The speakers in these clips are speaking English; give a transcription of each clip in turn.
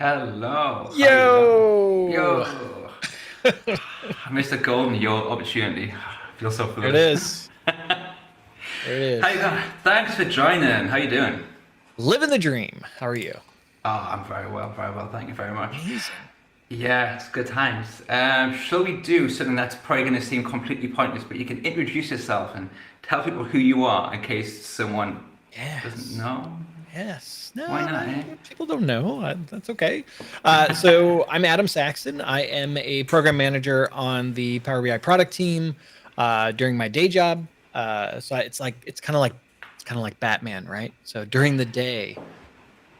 Hello, how you doing? Yo! Yo, I missed a golden yo opportunity. I feel so There it foolish. is. There it How you is. doing? Thanks for joining. How you doing? Living the dream. How are you? Oh, I'm very well, very well. Thank you very much. Amazing. Yeah, it's good times. Shall we do something that's probably going to seem completely pointless, but you can introduce yourself and tell people who you are in case someone doesn't Yes. know? Yes. Why No, not, no, eh? people don't know. That's okay. So I'm Adam Saxton. I am a program manager on the Power BI product team during my day job. It's kind of like Batman, right? So during the day,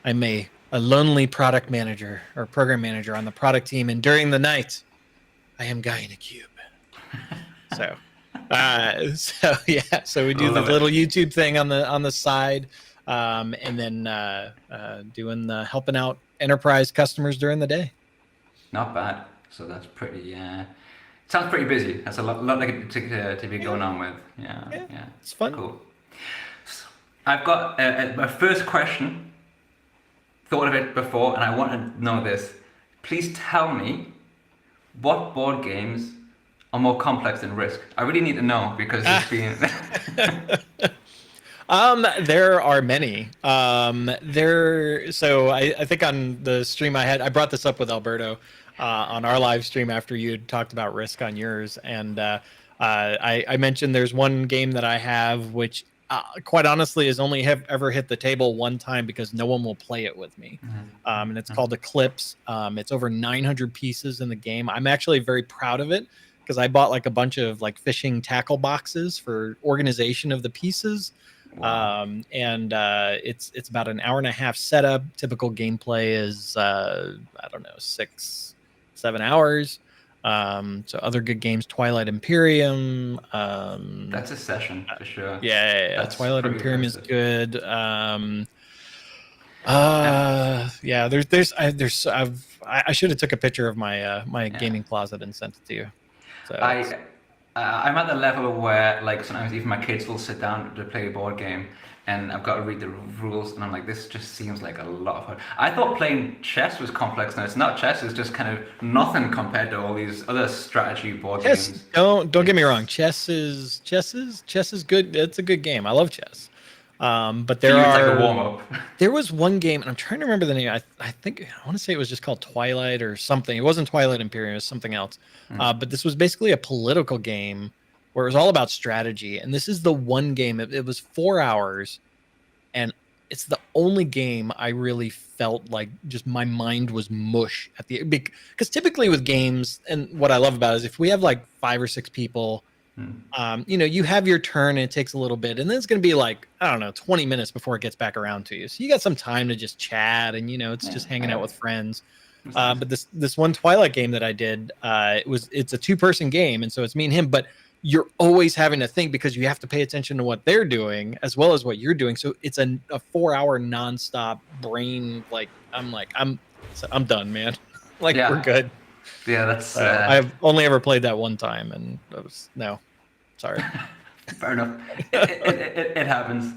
I'm a lonely product manager or program manager on the product team, and during the night, I am guy in a cube. So, so yeah, so we do the Love it. little YouTube thing on the side, and then doing the helping out enterprise customers during the day. Not bad. So that's pretty. Sounds pretty busy. That's a lot like to be Yeah, going on with. Yeah, yeah, yeah. it's fun. Cool. I've got my first question. Thought of it before, and I want to know this. Please tell me what board games are more complex than Risk. I really need to know because there's been. There are many. So I think on the stream I brought this up with Alberto on our live stream after you had talked about Risk on yours, and I mentioned there's one game that I have which, quite honestly, has only have ever hit the table one time because no one will play it with me, and it's called Eclipse. It's over 900 pieces in the game. I'm actually very proud of it because I bought like a bunch of like fishing tackle boxes for organization of the pieces, Wow. and it's about an hour and a half setup. Typical gameplay is I don't know, 6-7 hours. So other good games, Twilight Imperium. That's a session for sure. Yeah, That's Twilight pretty Imperium is impressive. good. Uh, Yeah, I should have took a picture of my yeah. gaming closet and sent it to you. So it's I I'm at the level where like sometimes even my kids will sit down to play a board game and I've got to read the rules and I'm like this just seems like a lot of fun. I thought playing chess was complex. No, it's not chess. It's just kind of nothing compared to all these other strategy board chess. games. Don't get me wrong. It's Chess is good. It's a good game. I love chess. But for you. It's like a warm up. there was one game, and I'm trying to remember the name. I think I want to say it was just called Twilight or something. It wasn't Twilight Imperium. It was something else. But this was basically a political game where it was all about strategy. And this is the one game. It was 4 hours, and it's the only game I really felt like just my mind was mush at the because typically with games, and what I love about it is if we have like 5 or 6 people, you have your turn and it takes a little bit, and then it's going to be like, I don't know, 20 minutes before it gets back around to you. So you got some time to just chat, and it's Yeah, just hanging out yeah. with friends. That's nice. But this one Twilight game that I did, it's a 2-person game, and so it's me and him, but you're always having to think because you have to pay attention to what they're doing as well as what you're doing. So it's a 4-hour nonstop brain. I'm done, man. Like, we're Yeah, good. yeah. That's I've only ever played that one time, and that was no, sorry. fair enough. It happens.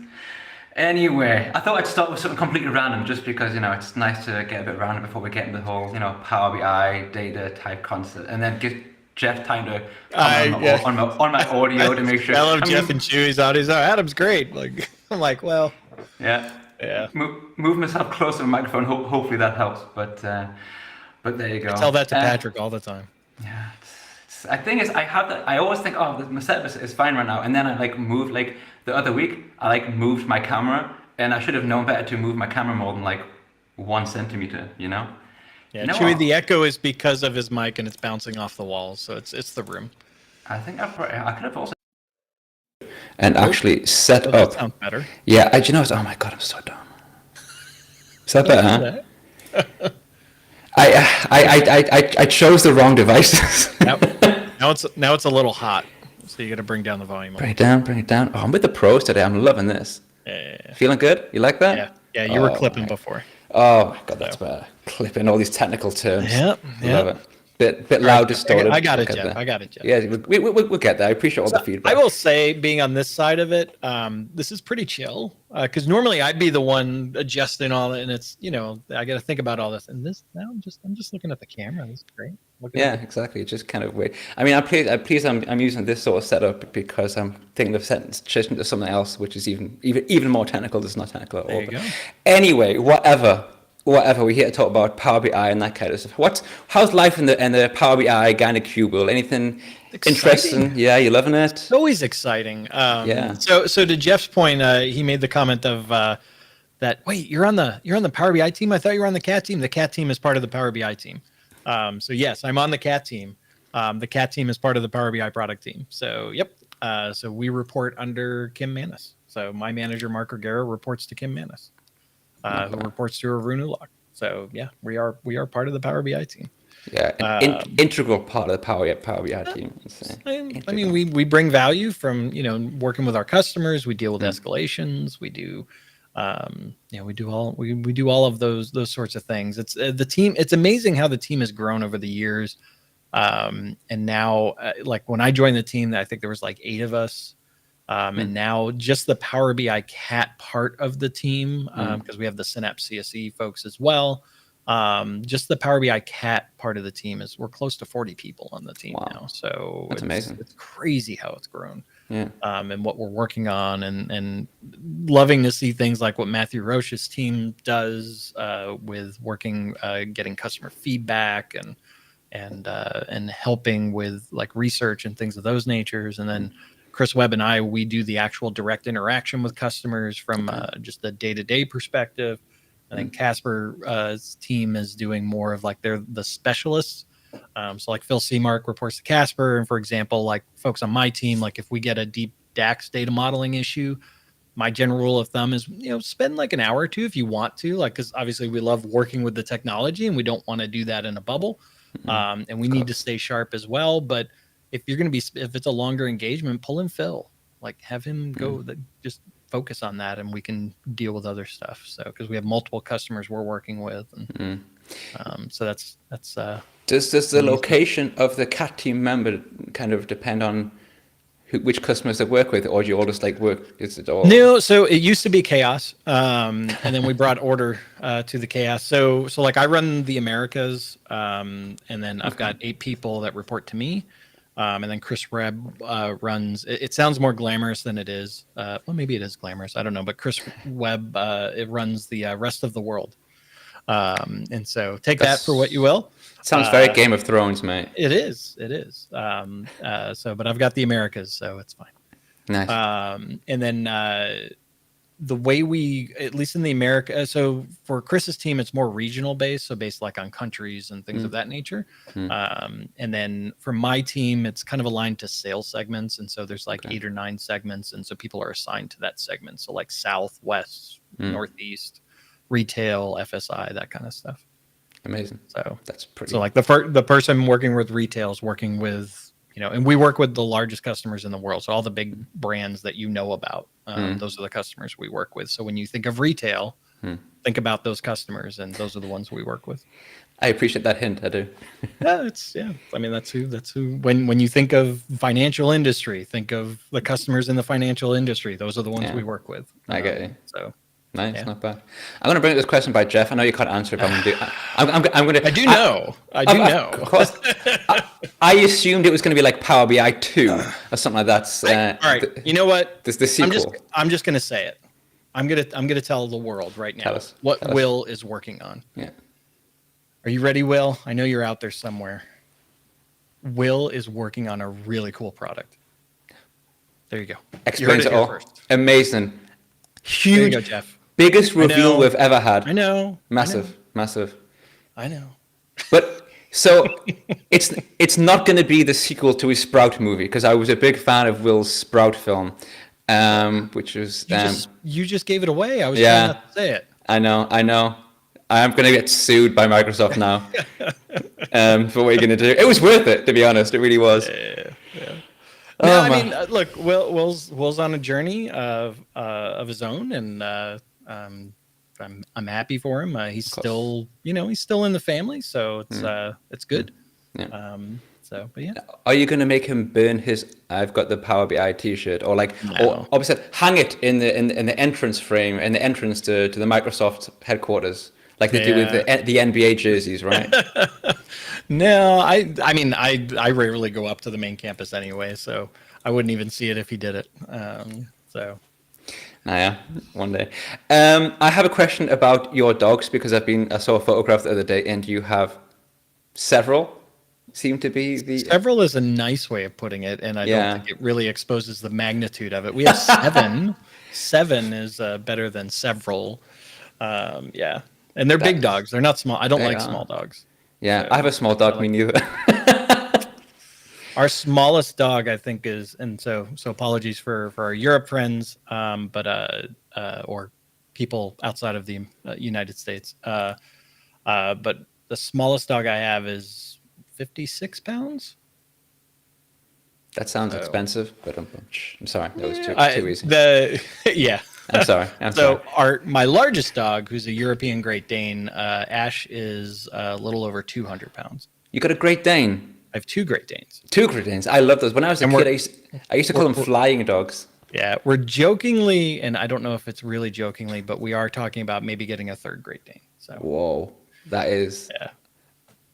Anyway, I thought I'd start with something completely random just because, it's nice to get a bit random before we get into the whole, Power BI data type concept and then give Jeff time to comment I yeah. on my audio to make sure. I love I Jeff and mean, Chewy's audios. Oh, Adam's great. Like, I'm like, well, yeah, yeah. move myself closer to the microphone. Hopefully that helps. But there you I go. tell that to Patrick all the time. Yeah, I think is I have that. I always think, oh, my setup is fine right now, and then I like moved like the other week. I like moved my camera, and I should have known better to move my camera more than like 1 centimeter. Yeah, You know Chewy, what? the echo is because of his mic and it's bouncing off the walls, so it's the room. I think I could have also and Oh, actually set that up. sounds better. Yeah, oh my god, I'm so dumb. Is that Don't better? do Huh? that. I chose the wrong devices. Now, now it's a little hot, so you got to bring down the volume a Bring little it bit. down, bring it down. Oh, I'm with the pros today. I'm loving this. Yeah, Feeling good? You like yeah, that? yeah. You were Oh clipping my, before, oh my god, so that's better. Clipping all these technical terms. yeah, Love yeah. it. bit All right, loud, Jeff, distorted. I got We'll it, get Jeff. there. I got it, Jeff. Yeah, we'll get there. I appreciate all So the feedback. I will say, being on this side of it, this is pretty chill. Because normally I'd be the one adjusting all it, and it's I got to think about all this. And this now I'm just looking at the camera. This is great. Looking Yeah, at exactly. It's just kind of weird. I mean, I'm using this sort of setup because I'm thinking of switching to something else, which is even more technical. That's not technical at all. there you go. Anyway, whatever. We're here to talk about Power BI and that kind of stuff. How's life in the Power BI kind of cube world? Anything interesting? Yeah, you loving it? It's always exciting. Yeah. So to Jeff's point, he made the comment of that. Wait, you're on the Power BI team. I thought you were on the CAT team. The CAT team is part of the Power BI team. So yes, I'm on the CAT team. The CAT team is part of the Power BI product team. So yep. So we report under Kim Manis. So my manager Mark Regera reports to Kim Manis, who reports to Arun Ulach. So yeah, we are part of the Power BI team. Yeah, an integral part of the Power BI team. I mean, we bring value from working with our customers. We deal with escalations. We do, we do all of those sorts of things. It's the team. It's amazing how the team has grown over the years. And now, like when I joined the team, I think there was like 8 of us. And now just the Power BI CAT part of the team, because we have the Synapse CSE folks as well. Just the Power BI CAT part of the team we're close to 40 people on the team now. So that's amazing. It's crazy how it's grown. Yeah. And what we're working on and loving to see things like what Matthew Roche's team does with working, getting customer feedback and helping with like research and things of those natures. And then Chris Webb and we do the actual direct interaction with customers from just the day-to-day perspective. I think Casper's team is doing more of like they're the specialists. So like Phil Seamark reports to Casper. And for example, like folks on my team, like if we get a deep DAX data modeling issue, my general rule of thumb is, spend like an hour or two if you want to, like, because obviously we love working with the technology and we don't want to do that in a bubble. And we need to stay sharp as well. But if you're going to if it's a longer engagement, pull in Phil, like have him go just focus on that and we can deal with other stuff. So, because we have multiple customers we're working with. And, so that's does the location of the CAT team member kind of depend on which customers they work with, or do you all just like work? Is it all? No, so it used to be chaos, and then we brought order to the chaos. So like I run the Americas, and then I've got 8 people that report to me, and then Chris Webb runs. It sounds more glamorous than it is. Well, maybe it is glamorous. I don't know, but Chris Webb it runs the rest of the world, and so that for what you will. Sounds very Game of Thrones, mate. It is. But I've got the Americas, so it's fine. Nice. And then the way we, at least in the America, so for Chris's team, it's more regional based, so based like on countries and things of that nature. And then for my team, it's kind of aligned to sales segments, and so there's like 8 or 9 segments, and so people are assigned to that segment. So like South, West, Northeast, retail, FSI, that kind of stuff. Amazing. So that's pretty. So like the person working with retail is working with, and we work with the largest customers in the world. So all the big brands that about, those are the customers we work with. So when you think of retail, think about those customers, and those are the ones we work with. I appreciate that hint. I do. I mean, that's who. When you think of financial industry, think of the customers in the financial industry. Those are the ones we work with. I get you. So. Nice, not bad. I'm going to bring up this question by Jeff. I know you can't answer it, but I'm going to. I do know. Of course. I assumed it was going to be like Power BI 2 or something like that. All right. You know what? This the sequel. I'm just going to say it. I'm going to tell the world right now what Will is working on. Yeah. Are you ready, Will? I know you're out there somewhere. Will is working on a really cool product. There you go. Explains it all. First. Amazing. Huge. There you go, Jeff. Biggest reveal we've ever had. I know. Massive. I know. But so it's not going to be the sequel to his Sprout movie, because I was a big fan of Will's Sprout film, which was you just gave it away. I was trying not to say it. I know. I'm going to get sued by Microsoft now for what you're going to do. It was worth it, to be honest. It really was. Yeah. No, I mean, look, Will's on a journey of his own, and I'm happy for him. He's still, he's still in the family, so it's good. Yeah. But yeah, Are you going to make him burn his "I've got the Power BI" T-shirt, or like, or no. opposite, hang it in the entrance frame, in the entrance to the Microsoft headquarters, like they do with Yeah. the NBA jerseys, right? No, I mean I rarely go up to the main campus anyway, so I wouldn't even see it if he did it. So Nah, yeah, one day. I have a question about your dogs because I saw a photograph the other day, and you have several. Seem to be the several is a nice way of putting it, and I don't yeah. think it really exposes the magnitude of it. We have seven. Seven is better than several. Yeah, and they're big That's dogs. They're not small. I don't they like are. small dogs. Yeah, I have So a small I dog. Me like neither. our smallest dog. I think is, and so apologies for our Europe friends, but or people outside of the United States. But the smallest dog I have is 56 pounds. That sounds So expensive, but I'm sorry. That was yeah, too easy. yeah. I'm sorry. I'm sorry. So my largest dog, who's a European Great Dane, Ash, is a little over 200 pounds. You got a Great Dane. I have two Great Danes, Two Great Danes. I love those. When I was a and kid, I used to call them we're flying dogs. yeah, we're jokingly, and I don't know if it's really jokingly, but we are talking about maybe getting a third Great Dane. So Whoa, that is yeah,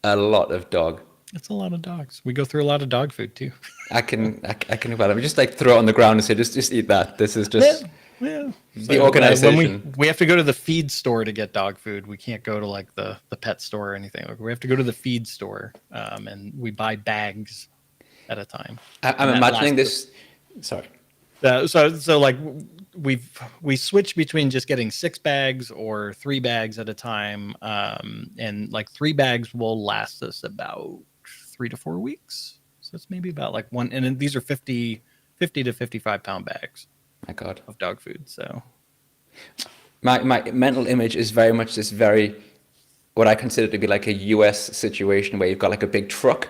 a lot of dog. it's a lot of dogs. We go through a lot of dog food too. I can about it. Just like throw it on the ground and say, just eat that. This is just Yeah. the So, organization. when we have to go to the feed store to get dog food, we can't go to like the pet store or anything. Like, we have to go to the feed store, and we buy bags at a time. I'm And that imagining lasts this. Sorry. so like we switch between just getting 6 bags or 3 bags at a time, and like 3 bags will last us about 3 to 4 weeks. So it's maybe about like one, and then these are 50 to 55 pound bags My God. of dog food. So My mental image is very much this very, what I consider to be like a US situation where you've got like a big truck,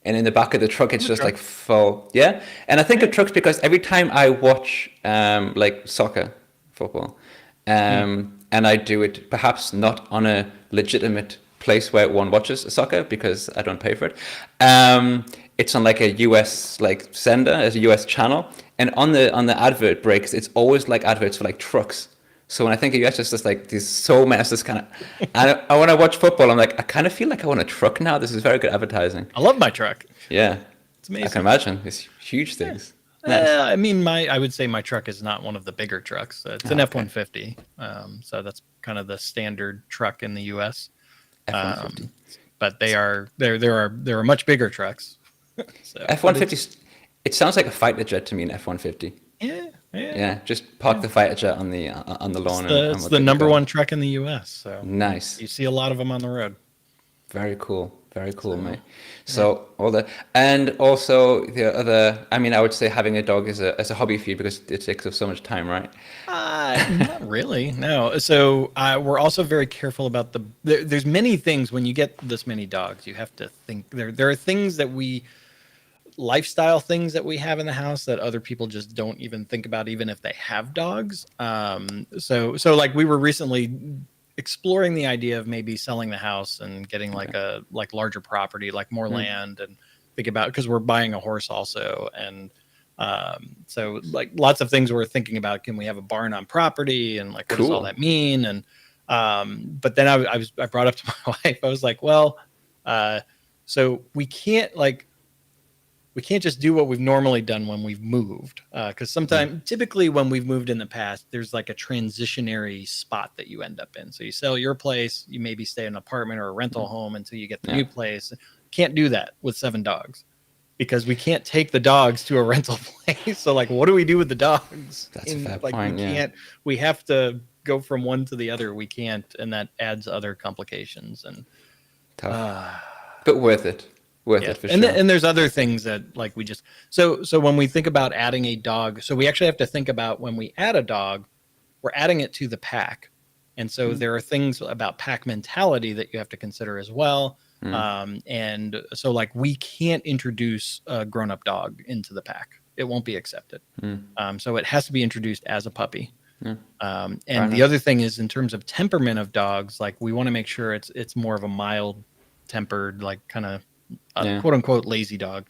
and in the back of the truck it's just like full, yeah. And I think of trucks because every time I watch like soccer, football, and I do it perhaps not on a legitimate place where one watches soccer because I don't pay for it. It's on like a US like sender, as a US channel, and on the advert breaks, it's always like adverts for like trucks. So when I think of US, it's just like these so many, it's just kind of, and I when I watch football, I'm like, I kind of feel like I want a truck now. This is very good advertising. I love my truck. Yeah, It's I amazing. can imagine. It's huge things. Nice. I mean, I would say my truck is not one of the bigger trucks. It's an okay. F-150. So that's kind of the standard truck in the US. F-150. But there are much bigger trucks. So F-150. It sounds like a fighter jet to me. An F-150. yeah. Yeah, just park the fighter jet on the lawn. It's we'll the take number it. one truck in the US. So Nice. you see a lot of them on the road. Very cool. Very cool, mate. So all the, and also the other, I mean, I would say having a dog is a hobby for you because it takes up so much time, right? Not really, no. So we're also very careful about there's many things when you get this many dogs, you have to think there are things that lifestyle things that we have in the house that other people just don't even think about, even if they have dogs. So like we were recently exploring the idea of maybe selling the house and getting like a larger property, like more land, and think about, because we're buying a horse also, and so like lots of things we're thinking about. Can we have a barn on property, and like what does all that mean? And but then I brought up to my wife, I was like, well, so we can't just do what we've normally done when we've moved, because typically when we've moved in the past, there's like a transitionary spot that you end up in. So you sell your place, you maybe stay in an apartment or a rental home until you get the new place. Can't do that with 7 dogs because we can't take the dogs to a rental place. So like, what do we do with the dogs? That's a fair point. We can't. We have to go from one to the other. We can't, and that adds other complications. And tough, but worth it. Worth it for sure. And there's other things that like we just so when we think about adding a dog, so we actually have to think about when we add a dog, we're adding it to the pack, and so there are things about pack mentality that you have to consider as well. And so like we can't introduce a grown-up dog into the pack; it won't be accepted. So it has to be introduced as a puppy. And the other thing is, in terms of temperament of dogs, like we want to make sure it's more of a mild tempered, like kind of Yeah. quote unquote lazy dog,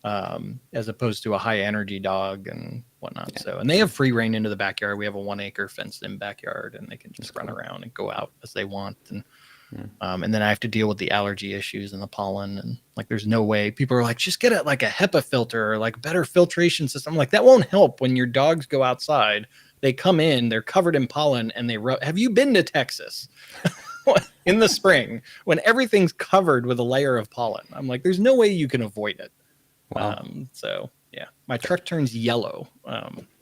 as opposed to a high energy dog and whatnot. Yeah. So, and they have free reign into the backyard. We have a 1 acre fenced in backyard, and they can just That's run cool. around and go out as they want. Yeah. And then I have to deal with the allergy issues and the pollen, and like, there's no way. People are like, just get it like a HEPA filter or like better filtration system. I'm like, that won't help when your dogs go outside. They come in, they're covered in pollen, and they have you been to Texas in the spring when everything's covered with a layer of pollen? I'm like, there's no way you can avoid it. Wow. So yeah, my truck turns yellow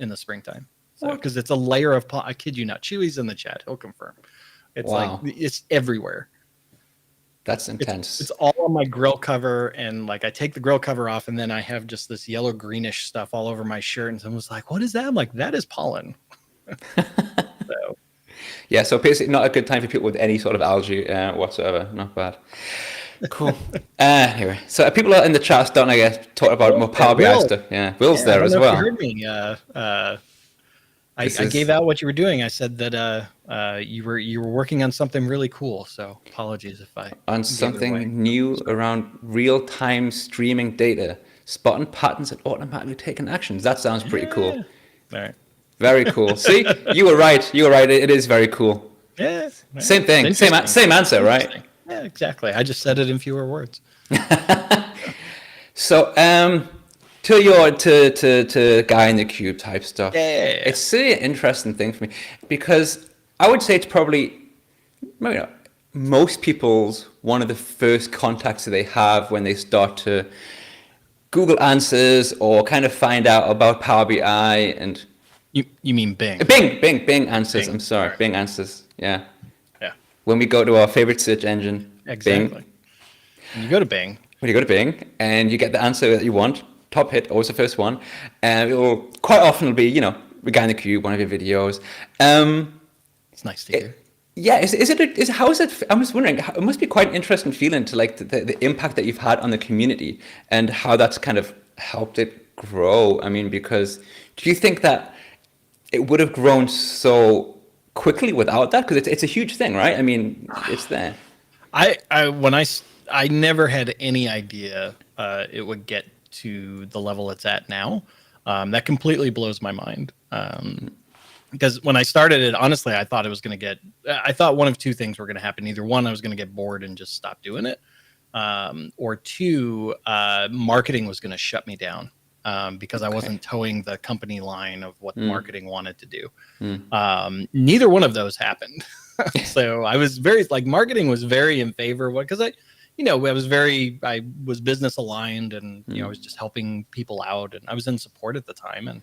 in the springtime. So because it's a layer of pollen. I kid you not. Chewy's in the chat. He'll confirm. It's Wow. like it's everywhere. That's intense. It's all on my grill cover, and like I take the grill cover off, and then I have just this yellow greenish stuff all over my shirt. And someone was like, "What is that?" I'm like, "That is pollen." So Yeah, so basically not a good time for people with any sort of allergy whatsoever. Not bad. Cool. Anyway, so people are in the chat starting to get talk about more Power BI stuff. Yeah, Will's there I don't as know well. if you heard me. I gave out what you were doing. I said that you were working on something really cool. So apologies if I On gave it away. something new around real-time streaming data, spotting patterns and automatically taking actions. That sounds pretty cool. All right. Very cool. See, you were right. You were right. It is very cool. Yeah. Same thing. Same answer, right? Yeah, exactly. I just said it in fewer words. So, to your to guy in the cube type stuff. Yeah. It's really an interesting thing for me because I would say it's probably maybe not most people's one of the first contacts that they have when they start to Google Answers or kind of find out about Power BI and you mean Bing? Bing Answers. Bing. I'm sorry, Right. Bing Answers. Yeah. Yeah. When we go to our favorite search engine, Exactly. Bing. When you go to Bing, When you go to Bing and you get the answer that you want, top hit, always the first one, and it'll quite often it'll be, the guy in the cube, one of your videos. it's nice to hear. Yeah, how is it? I'm just wondering. It must be quite an interesting feeling to like the impact that you've had on the community and how that's kind of helped it grow. I mean, because do you think that it would have grown so quickly without that? Because it's a huge thing, right? I mean, it's there. I never had any idea it would get to the level it's at now. That completely blows my mind. Because when I started it, honestly, I thought I thought one of two things were going to happen. Either one, I was going to get bored and just stop doing it. Or two, marketing was going to shut me down because I wasn't towing the company line of what marketing wanted to do. Neither one of those happened. So I was marketing was very in favor of what, because I was business aligned and, I was just helping people out and I was in support at the time. And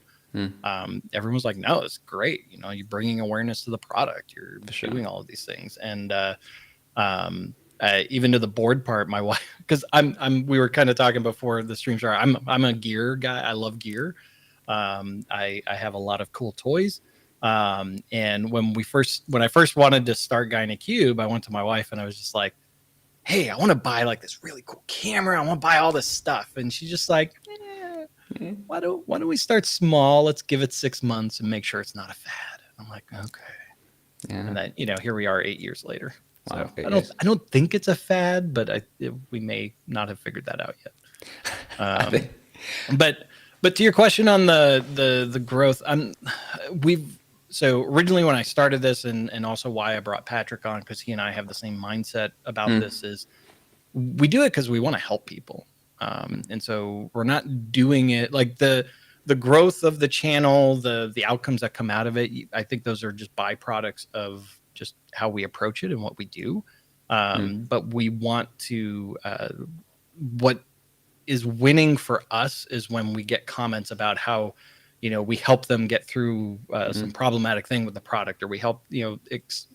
everyone was like, no, it's great. You're bringing awareness to the product. You're doing all of these things. And even to the board part, my wife, because we were kind of talking before the stream started. I'm a gear guy. I love gear. I have a lot of cool toys. And when I first wanted to start Guy in a Cube, I went to my wife and I was just like, hey, I want to buy like this really cool camera. I want to buy all this stuff. And she's just like, why don't we start small? Let's give it 6 months and make sure it's not a fad. I'm like, okay. Yeah. And then, here we are 8 years later. So wow, I don't think it's a fad, but we may not have figured that out yet. But to your question on the growth, so originally when I started this and also why I brought Patrick on, because he and I have the same mindset about this, is we do it because we want to help people. And so we're not doing it like the growth of the channel, the outcomes that come out of it. I think those are just byproducts of just how we approach it and what we do. But we want to, what is winning for us is when we get comments about how, we help them get through some problematic thing with the product, or we help,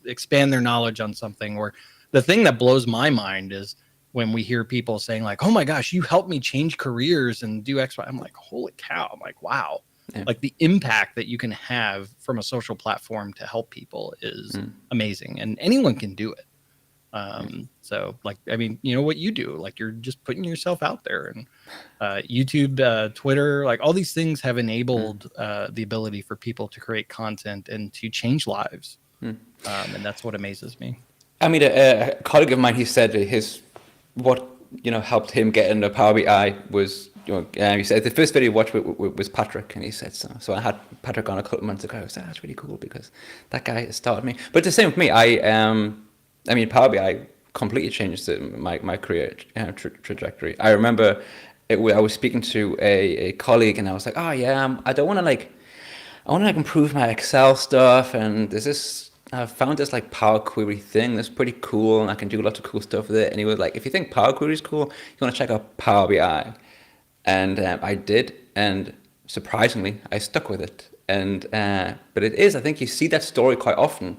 expand their knowledge on something. Or the thing that blows my mind is when we hear people saying like, oh my gosh, you helped me change careers and do X, Y. I'm like, holy cow. I'm like, wow. Yeah. Like the impact that you can have from a social platform to help people is amazing, and anyone can do it. So like, I mean, what you do, like you're just putting yourself out there, and YouTube, Twitter, like all these things have enabled the ability for people to create content and to change lives. And that's what amazes me. I mean, a colleague of mine, he said what helped him get into Power BI was, he said the first video he watched was Patrick, and he said so. So I had Patrick on a couple of months ago. I was like, that's really cool because that guy started me. But the same with me. I mean, Power BI completely changed my career trajectory. I remember I was speaking to a colleague, and I was like, oh yeah, I don't want to I want to improve my Excel stuff, and I found this like Power Query thing that's pretty cool, and I can do lots of cool stuff with it. And he was like, if you think Power Query is cool, you want to check out Power BI. And I did, and surprisingly, I stuck with it. And but I think you see that story quite often.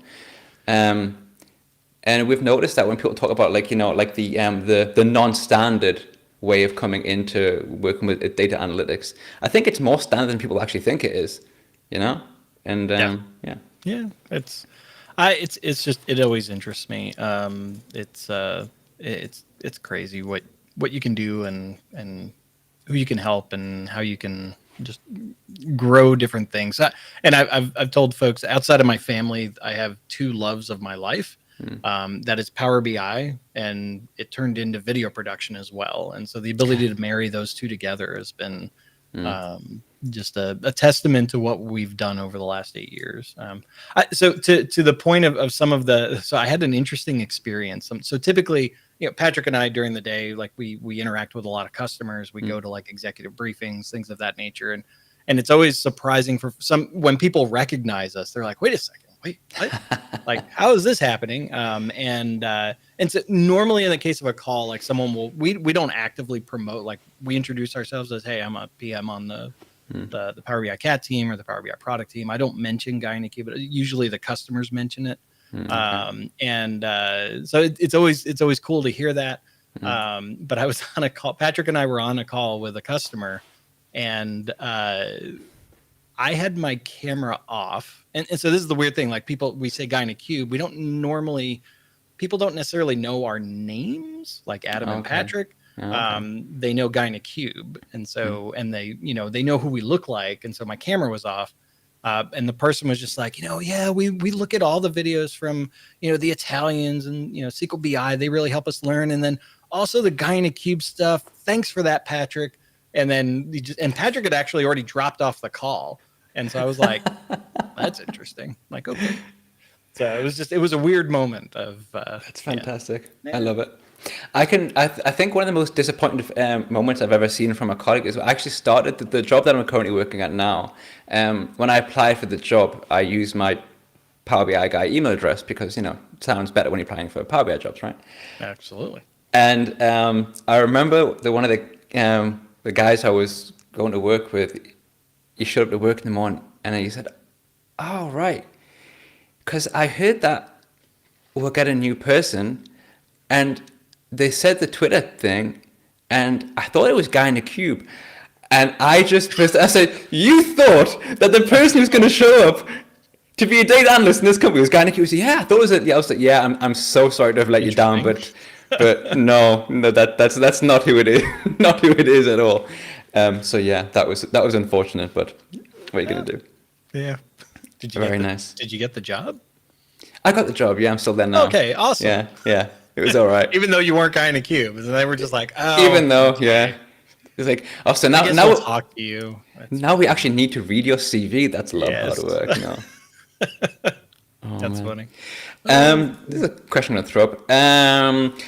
And we've noticed that when people talk about like the non-standard way of coming into working with data analytics, I think it's more standard than people actually think it is, And yeah, it's just, it always interests me. It's crazy what you can do and who you can help and how you can just grow different things. And I've told folks outside of my family, I have two loves of my life. That is Power BI, and it turned into video production as well. And so the ability to marry those two together has been just a testament to what we've done over the last 8 years. So to the point of some of so I had an interesting experience. So typically, Patrick and I during the day, like we interact with a lot of customers. We go to like executive briefings, things of that nature. And it's always surprising for when people recognize us, they're like, wait a second. Wait, what? Like, how is this happening? And so normally in the case of a call, like we don't actively promote, like we introduce ourselves as, hey, I'm a PM on the Power BI CAT team or the Power BI product team. I don't mention Guy in a Queue, but usually the customers mention it. Okay. So it's always cool to hear that. But I was on a call, Patrick and I were on a call with a customer, and I had my camera off. And so this is the weird thing. Like we say Guy in a Cube. People don't necessarily know our names, like Adam and Patrick. Okay. They know Guy in a Cube. And so, and they know who we look like. And so my camera was off. And the person was just like, yeah, we look at all the videos from, the Italians and, SQL BI. They really help us learn. And then also the Guy in a Cube stuff. Thanks for that, Patrick. And then Patrick had actually already dropped off the call. And so I was like, that's interesting. Like, okay. So it was a weird moment of. That's fantastic. Yeah. I love it. I think one of the most disappointing moments I've ever seen from a colleague is I actually started the job that I'm currently working at now. When I applied for the job, I used my Power BI guy email address because, it sounds better when you're applying for Power BI jobs, right? Absolutely. And I remember one of the guys I was going to work with, he showed up to work in the morning and he said, oh, right. Because I heard that we'll get a new person and they said the Twitter thing and I thought it was Guy in a Cube. And I said, you thought that the person who's going to show up to be a data analyst in this company was Guy in a Cube? He said, yeah, I thought it was it. Yeah, I was like, yeah, I'm so sorry to have let you down, but no, that's not who it is. Not who it is at all. So yeah, that was unfortunate, but what are you going to do? Yeah. Very nice. Did you get the job? I got the job. Yeah, I'm still there now. Okay, awesome. Yeah. It was all right. Even though you weren't Guy in a Cube, and they were just like, oh. Even though, yeah. It's like, oh, so now we'll talk to you. Now we actually need to read your CV. That's a lot of hard work, That's funny. This is a question I'm going to throw up.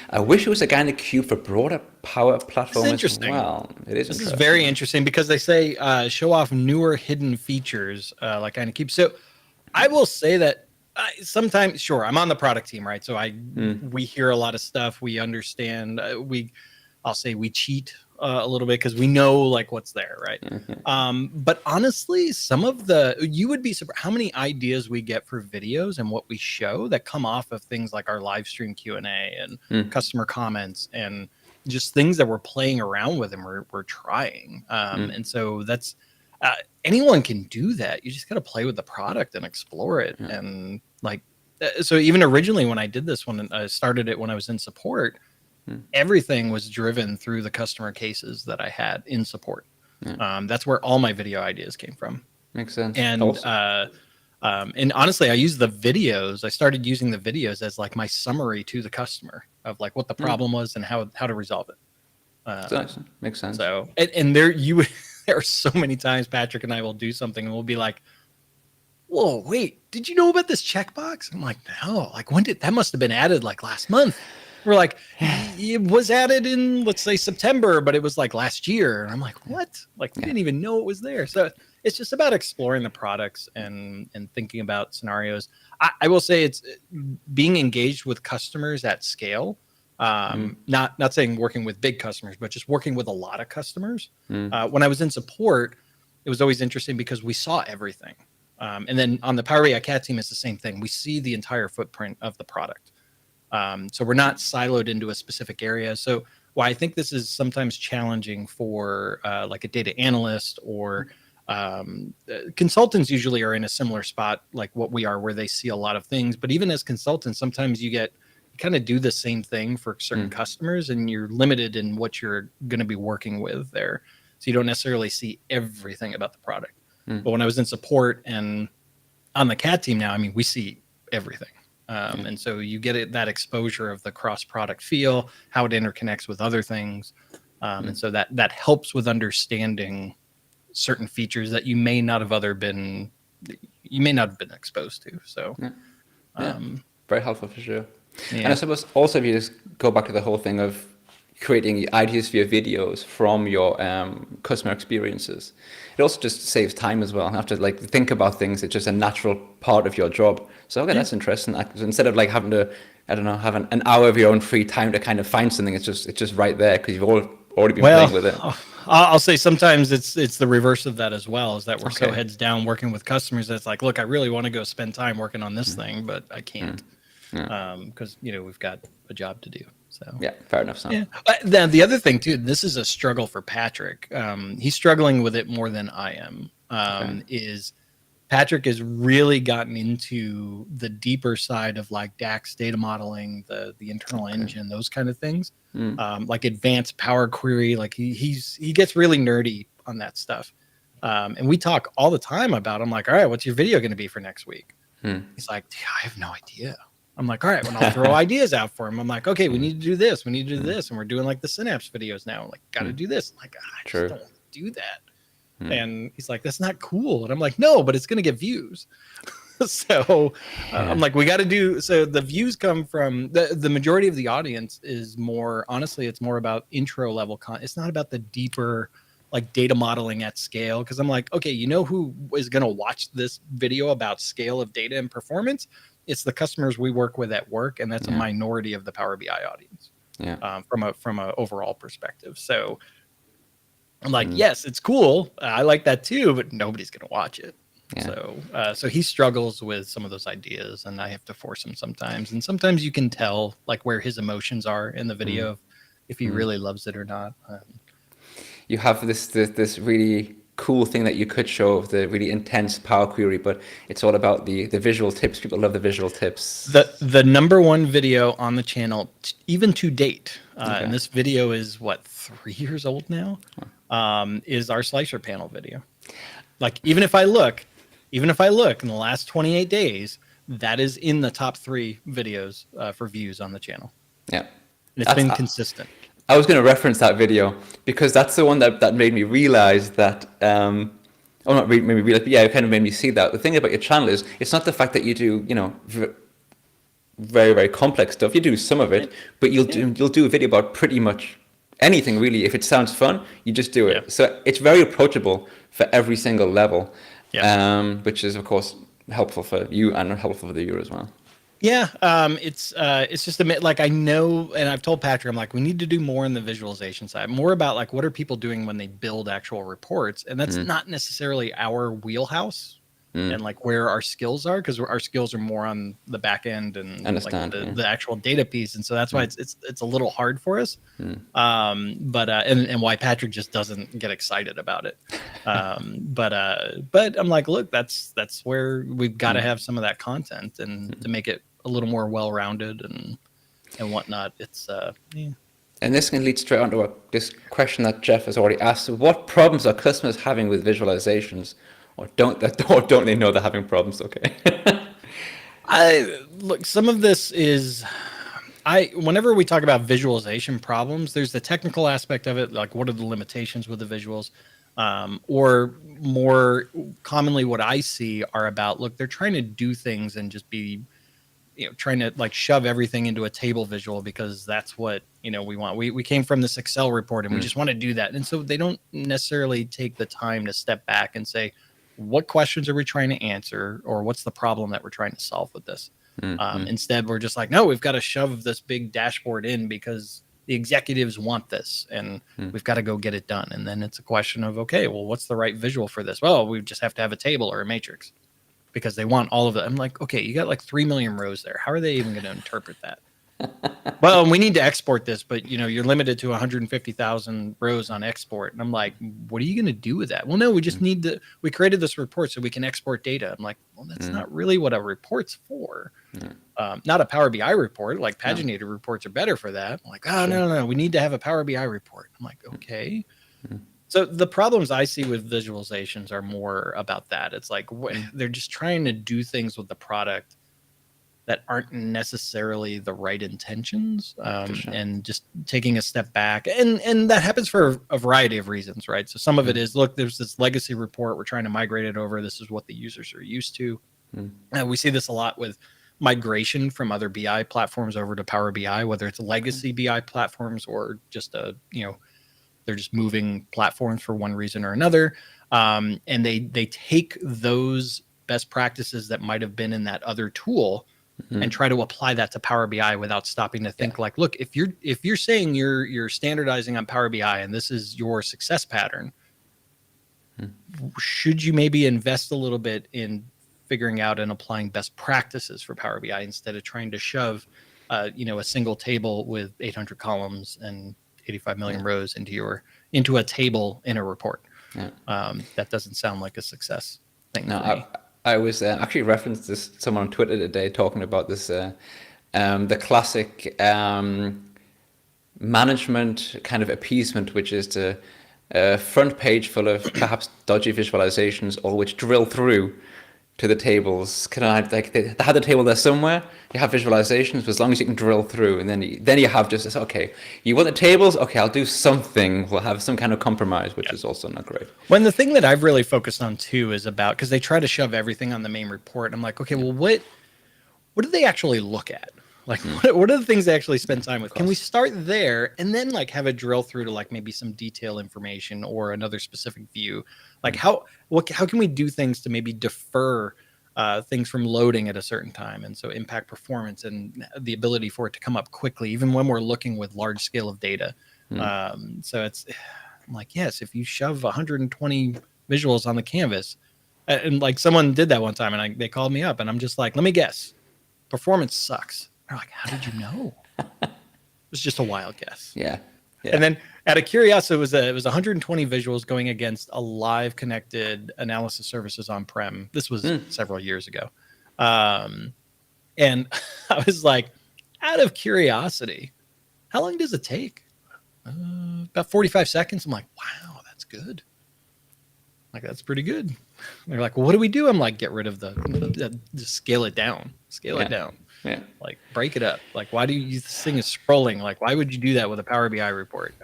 I wish it was a Guy in a Cube for broader Power Platform as well. It is. This is very interesting because they say show off newer hidden features like Guy in a Cube. So I will say that sometimes, sure, I'm on the product team, right? So we hear a lot of stuff. We understand. I'll say we cheat a little bit because we know like what's there, right? But honestly, you would be surprised how many ideas we get for videos and what we show that come off of things like our live stream Q&A and customer comments and just things that we're playing around with and we're trying. And so that's anyone can do that. You just got to play with the product and explore it. And like, so even originally when I did this one, I started it when I was in support. Everything was driven through the customer cases that I had in support. That's where all my video ideas came from. Makes sense. And and honestly, I used the videos. I started using the videos as like my summary to the customer of like what the problem was and how to resolve it. So makes sense. So and there you there are so many times Patrick and I will do something and we'll be like, whoa, wait, did you know about this checkbox? I'm like, no, like when did that must have been added like last month? We're like, it was added in, let's say September, but it was like last year. And I'm like, what? Like we didn't even know it was there. So it's just about exploring the products and thinking about scenarios. I will say it's being engaged with customers at scale. Not saying working with big customers, but just working with a lot of customers. When I was in support, it was always interesting because we saw everything. And then on the Power BI Cat team, it's the same thing. We see the entire footprint of the product. So we're not siloed into a specific area. So why I think this is sometimes challenging for like a data analyst or consultants usually are in a similar spot like what we are, where they see a lot of things. But even as consultants, sometimes you kind of do the same thing for certain customers and you're limited in what you're going to be working with there. So you don't necessarily see everything about the product. But when I was in support and on the CAT team now, I mean, we see everything. And so you get that exposure of the cross-product feel, how it interconnects with other things. And so that helps with understanding certain features that you may not have been exposed to. So very helpful for sure. And I suppose also if you just go back to the whole thing of creating ideas for your videos from your customer experiences, it also just saves time as well. You have to like think about things. It's just a natural part of your job. So okay, that's interesting. Instead of like having to, I don't know, have an hour of your own free time to kind of find something, it's just right there because you've already been playing with it. I'll say sometimes it's the reverse of that as well, is that we're so heads down working with customers that it's like, look, I really want to go spend time working on this thing, but I can't because we've got a job to do. So yeah, fair enough. So. Yeah. Then the other thing too, this is a struggle for Patrick. He's struggling with it more than I am. Is Patrick has really gotten into the deeper side of like DAX data modeling, the internal engine, those kind of things, like advanced Power Query. Like he gets really nerdy on that stuff, and we talk all the time about. I'm like, all right, what's your video going to be for next week? He's like, I have no idea. I'm like, all right, when I'll throw ideas out for him, I'm like, okay, we need to do this. We need to do this. And we're doing like the Synapse videos now. I'm like, got to do this. I'm like, I just don't do that. And he's like, that's not cool. And I'm like, no, but it's going to get views. So I'm like, we got to do. So the views come from the majority of the audience is more, honestly, it's more about intro level content. It's not about the deeper like data modeling at scale. Cause I'm like, okay, who is going to watch this video about scale of data and performance? It's the customers we work with at work, and that's a minority of the Power BI audience. From a overall perspective. So I'm like, yes, it's cool. I like that too, but nobody's gonna watch it. So he struggles with some of those ideas, and I have to force him sometimes. And sometimes you can tell like where his emotions are in the video, if he really loves it or not. You have this really cool thing that you could show of the really intense Power Query, but it's all about the visual tips. People love the visual tips. The number one video on the channel, even to date, and this video is 3 years old now, is our slicer panel video. Like even if I look in the last 28 days, that is in the top 3 videos for views on the channel. Yeah, and it's been consistent. I was going to reference that video because that's the one that made me realize that, not made me realize, but it kind of made me see that. The thing about your channel is, it's not the fact that you do, very, very complex stuff. You do some of it, but you'll do a video about pretty much anything really. If it sounds fun, you just do it. So it's very approachable for every single level, which is of course helpful for you and helpful for the viewer as well. Yeah, it's just like I know, and I've told Patrick, I'm like, we need to do more in the visualization side, more about like what are people doing when they build actual reports, and that's not necessarily our wheelhouse and like where our skills are, because our skills are more on the back end and like the actual data piece, and so that's why it's a little hard for us. But and why Patrick just doesn't get excited about it. But I'm like, look, that's where we've got to have some of that content and to make it a little more well-rounded and whatnot. It's And this can lead straight on to this question that Jeff has already asked. What problems are customers having with visualizations, or don't they know they're having problems? Okay. Look, some of this is, whenever we talk about visualization problems, there's the technical aspect of it, like what are the limitations with the visuals, or more commonly what I see are about, look, they're trying to do things and just be, trying to like shove everything into a table visual because that's what, we want. We came from this Excel report and we just want to do that. And so they don't necessarily take the time to step back and say, what questions are we trying to answer, or what's the problem that we're trying to solve with this? Instead, we're just like, no, we've got to shove this big dashboard in because the executives want this and we've got to go get it done. And then it's a question of, okay, well, what's the right visual for this? Well, we just have to have a table or a matrix because they want all of it. I'm like, okay, you got like 3 million rows there. How are they even going to interpret that? Well, we need to export this, but you're limited to 150,000 rows on export. And I'm like, what are you going to do with that? Well, no, we just we created this report so we can export data. I'm like, well, that's not really what a report's for. Not a Power BI report. Like paginated reports are better for that. I'm like, oh, no, we need to have a Power BI report. I'm like, okay. So the problems I see with visualizations are more about that. It's like they're just trying to do things with the product that aren't necessarily the right intentions, and just taking a step back. And that happens for a variety of reasons, right? So some of it is, look, there's this legacy report. We're trying to migrate it over. This is what the users are used to. We see this a lot with migration from other BI platforms over to Power BI, whether it's legacy BI platforms or just they're just moving platforms for one reason or another. And they take those best practices that might have been in that other tool and try to apply that to Power BI without stopping to think like, look, if you're saying you're standardizing on Power BI and this is your success pattern, should you maybe invest a little bit in figuring out and applying best practices for Power BI instead of trying to shove, a single table with 800 columns and 85 million rows into a table in a report? That doesn't sound like a success thing. No, I was actually referenced this someone on Twitter today talking about this, the classic management kind of appeasement, which is the front page full of perhaps dodgy visualizations, or which drill through to the tables. Kind of like they have the table there somewhere. You have visualizations, but as long as you can drill through, and then you have just this. Okay, you want the tables? Okay, I'll do something. We'll have some kind of compromise, which is also not great. When the thing that I've really focused on too is about, because they try to shove everything on the main report. I'm like, okay, well, what do they actually look at? Like, what are the things they actually spend time with? Can we start there and then like have a drill through to like maybe some detail information or another specific view? Like how can we do things to maybe defer things from loading at a certain time, and so impact performance and the ability for it to come up quickly, even when we're looking with large scale of data. So I'm like, yes, if you shove 120 visuals on the canvas, and like someone did that one time, and they called me up, and I'm just like, let me guess, performance sucks. They're like, how did you know? It was just a wild guess. Yeah. And then out of curiosity, it was 120 visuals going against a live connected analysis services on-prem. This was several years ago. And I was like, out of curiosity, how long does it take? About 45 seconds. I'm like, wow, that's good. Like, that's pretty good. They're like, well, what do we do? I'm like, get rid of just scale it down. It down. Yeah. Like, break it up. Like, why do you, this thing is scrolling? Like, why would you do that with a Power BI report?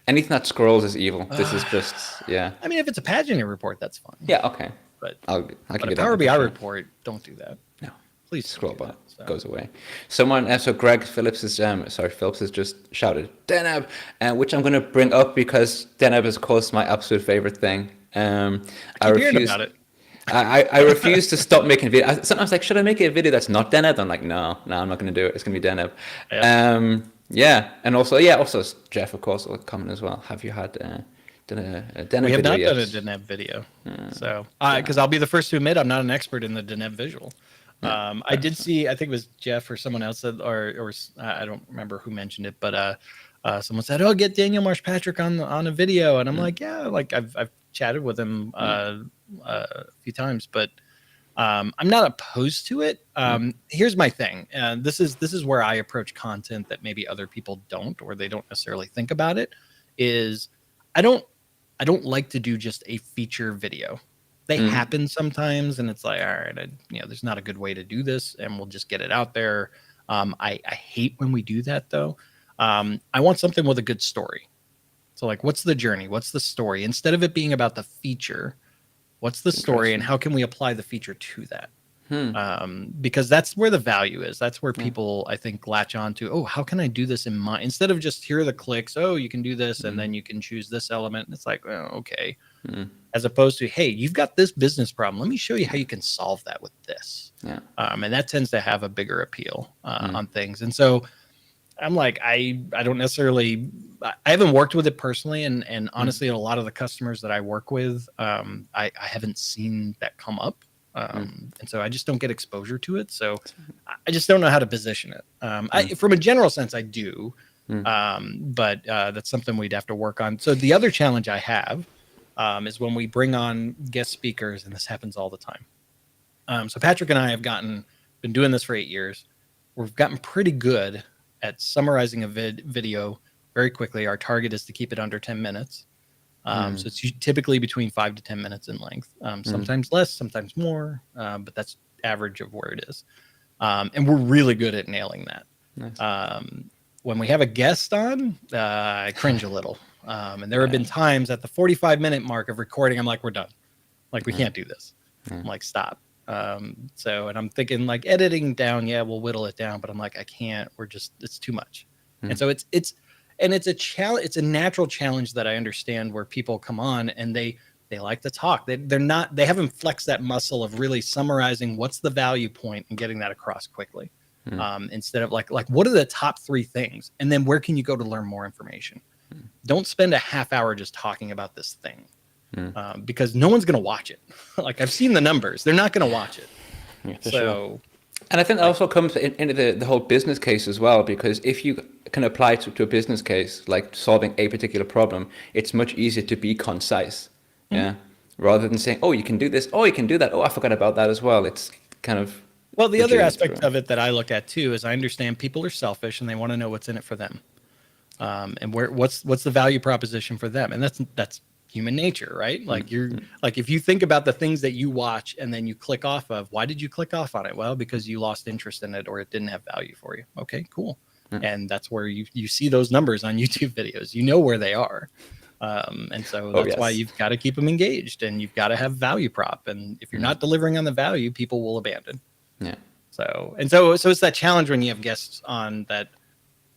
Anything that scrolls is evil. This is just, yeah. I mean, if it's a paginated report, that's fine. Yeah, okay. But I'll a Power BI report, don't do that. No. Please Scroll bar goes away. Someone, so Greg Phillips has just shouted Deneb, which I'm going to bring up because Deneb is, of course, my absolute favorite thing. I refuse about it. I refuse to stop making videos. Sometimes like, should I make a video that's not Deneb? I'm like, no, I'm not going to do it. It's going to be Deneb. Yeah. And also Jeff, of course, will comment as well. Have you had done a Deneb video? We have not done a Deneb video. So, because I'll be the first to admit I'm not an expert in the Deneb visual. I did see, I think it was Jeff or someone else said, or I don't remember who mentioned it, but someone said, "Oh, get Daniel Marsh-Patrick on a video," and I'm like, "Yeah, like I've chatted with him a few times, but I'm not opposed to it." Here's my thing, and this is where I approach content that maybe other people don't, or they don't necessarily think about it. Is I don't like to do just a feature video. They happen sometimes, and it's like, all right, there's not a good way to do this, and we'll just get it out there. I hate when we do that though. I want something with a good story. So like, what's the journey? What's the story? Instead of it being about the feature, what's the story and how can we apply the feature to that? Because that's where the value is. That's where people, I think, latch on to, oh, how can I do this in my, instead of just here are the clicks, oh, you can do this and then you can choose this element. And it's like, oh, okay. As opposed to, hey, you've got this business problem. Let me show you how you can solve that with this. And that tends to have a bigger appeal on things. And so I'm like, I don't necessarily, I haven't worked with it personally. And honestly, a lot of the customers that I work with, I haven't seen that come up. And so I just don't get exposure to it. So I just don't know how to position it. From a general sense, I do, but that's something we'd have to work on. So the other challenge I have is when we bring on guest speakers, and this happens all the time. So Patrick and I have been doing this for 8 years. We've gotten pretty good at summarizing a video very quickly. Our target is to keep it under 10 minutes. So it's typically between 5 to 10 minutes in length, sometimes less, sometimes more, but that's average of where it is. And we're really good at nailing that. Nice. When we have a guest on, I cringe a little. And there have been times at the 45-minute mark of recording, I'm like, we're done. Like, we can't do this. I'm like, stop. And I'm thinking like editing down, we'll whittle it down, but I'm like, I can't, it's too much. And so it's a challenge. It's a natural challenge that I understand where people come on and they like to talk. They haven't flexed that muscle of really summarizing what's the value point and getting that across quickly. Instead of like, what are the top 3 things? And then where can you go to learn more information? Don't spend a half hour just talking about this thing. Because no one's going to watch it. Like, I've seen the numbers. They're not going to watch it. Yeah, sure. And I think that also comes into the whole business case as well, because if you can apply to a business case, like solving a particular problem, it's much easier to be concise. Rather than saying, oh, you can do this. Oh, you can do that. Oh, I forgot about that as well. It's kind of... Well, the other aspect of it that I look at too is I understand people are selfish and they want to know what's in it for them. And what's the value proposition for them. And that's human nature, right? Like like if you think about the things that you watch and then you click off of, why did you click off on it? Well, because you lost interest in it or it didn't have value for you. Okay, cool. And that's where you see those numbers on YouTube videos. You know where they are. And so that's why you've got to keep them engaged and you've got to have value prop. And if you're not delivering on the value, people will abandon. So it's that challenge when you have guests on that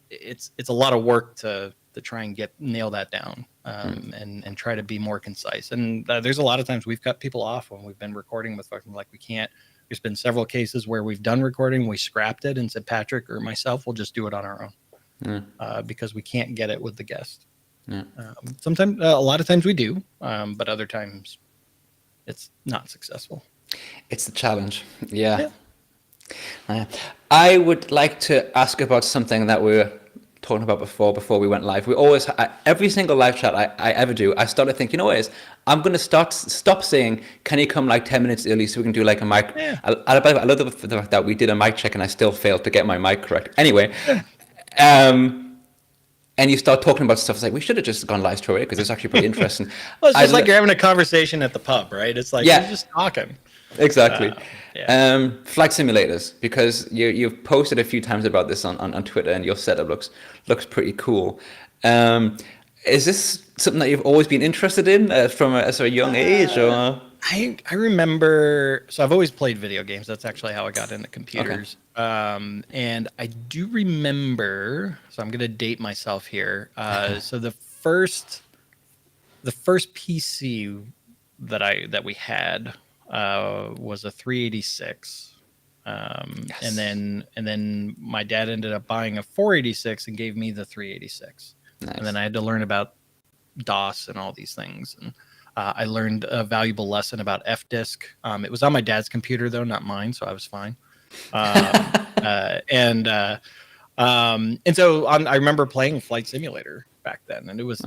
it's a lot of work to try and nail that down. And try to be more concise. And there's a lot of times we've cut people off when we've been recording with fucking like we can't. There's been several cases where we've done recording, we scrapped it and said Patrick or myself will just do it on our own because we can't get it with the guest. Sometimes, a lot of times we do, but other times it's not successful. It's the challenge. I would like to ask about something that we were talking about before we went live. We always, every single live chat I ever do, I start to think, you know what it is? I'm going to stop saying, can you come like 10 minutes early so we can do like a mic. I love the fact that we did a mic check and I still failed to get my mic correct. Anyway, and you start talking about stuff. It's like, we should have just gone live straight away because it's actually pretty interesting. Well, it's just like you're having a conversation at the pub, right? It's like, you're just talking. Exactly. Flight simulators, because you've posted a few times about this on Twitter and your setup looks pretty cool. Is this something that you've always been interested in from a young age? Or? I remember, so I've always played video games. That's actually how I got into computers. Okay. And I do remember, so I'm going to date myself here. So the first PC that we had was a 386. And then my dad ended up buying a 486 and gave me the 386. Nice. And then I had to learn about DOS and all these things. And I learned a valuable lesson about FDisk. It was on my dad's computer though, not mine, so I was fine. And so I remember playing Flight Simulator back then, and it was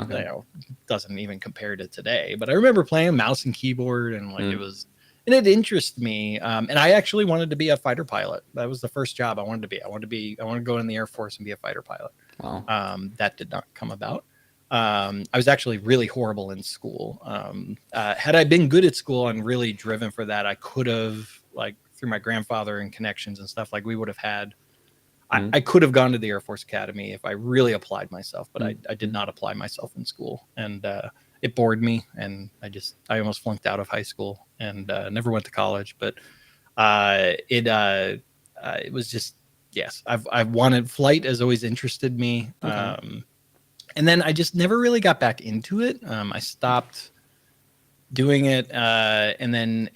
doesn't even compare to today. But I remember playing mouse and keyboard, and like it was. And it interested me. And I actually wanted to be a fighter pilot. That was the first job I wanted to be. I wanted to go in the Air Force and be a fighter pilot. Wow. That did not come about. I was actually really horrible in school. Had I been good at school and really driven for that, I could have, like, through my grandfather and connections and stuff, like we would have had I could have gone to the Air Force Academy if I really applied myself, but I did not apply myself in school, and it bored me, and I almost flunked out of high school and never went to college. But it was just, yes, I've wanted, flight has always interested me. Okay. And then I just never really got back into it. I stopped doing it, and then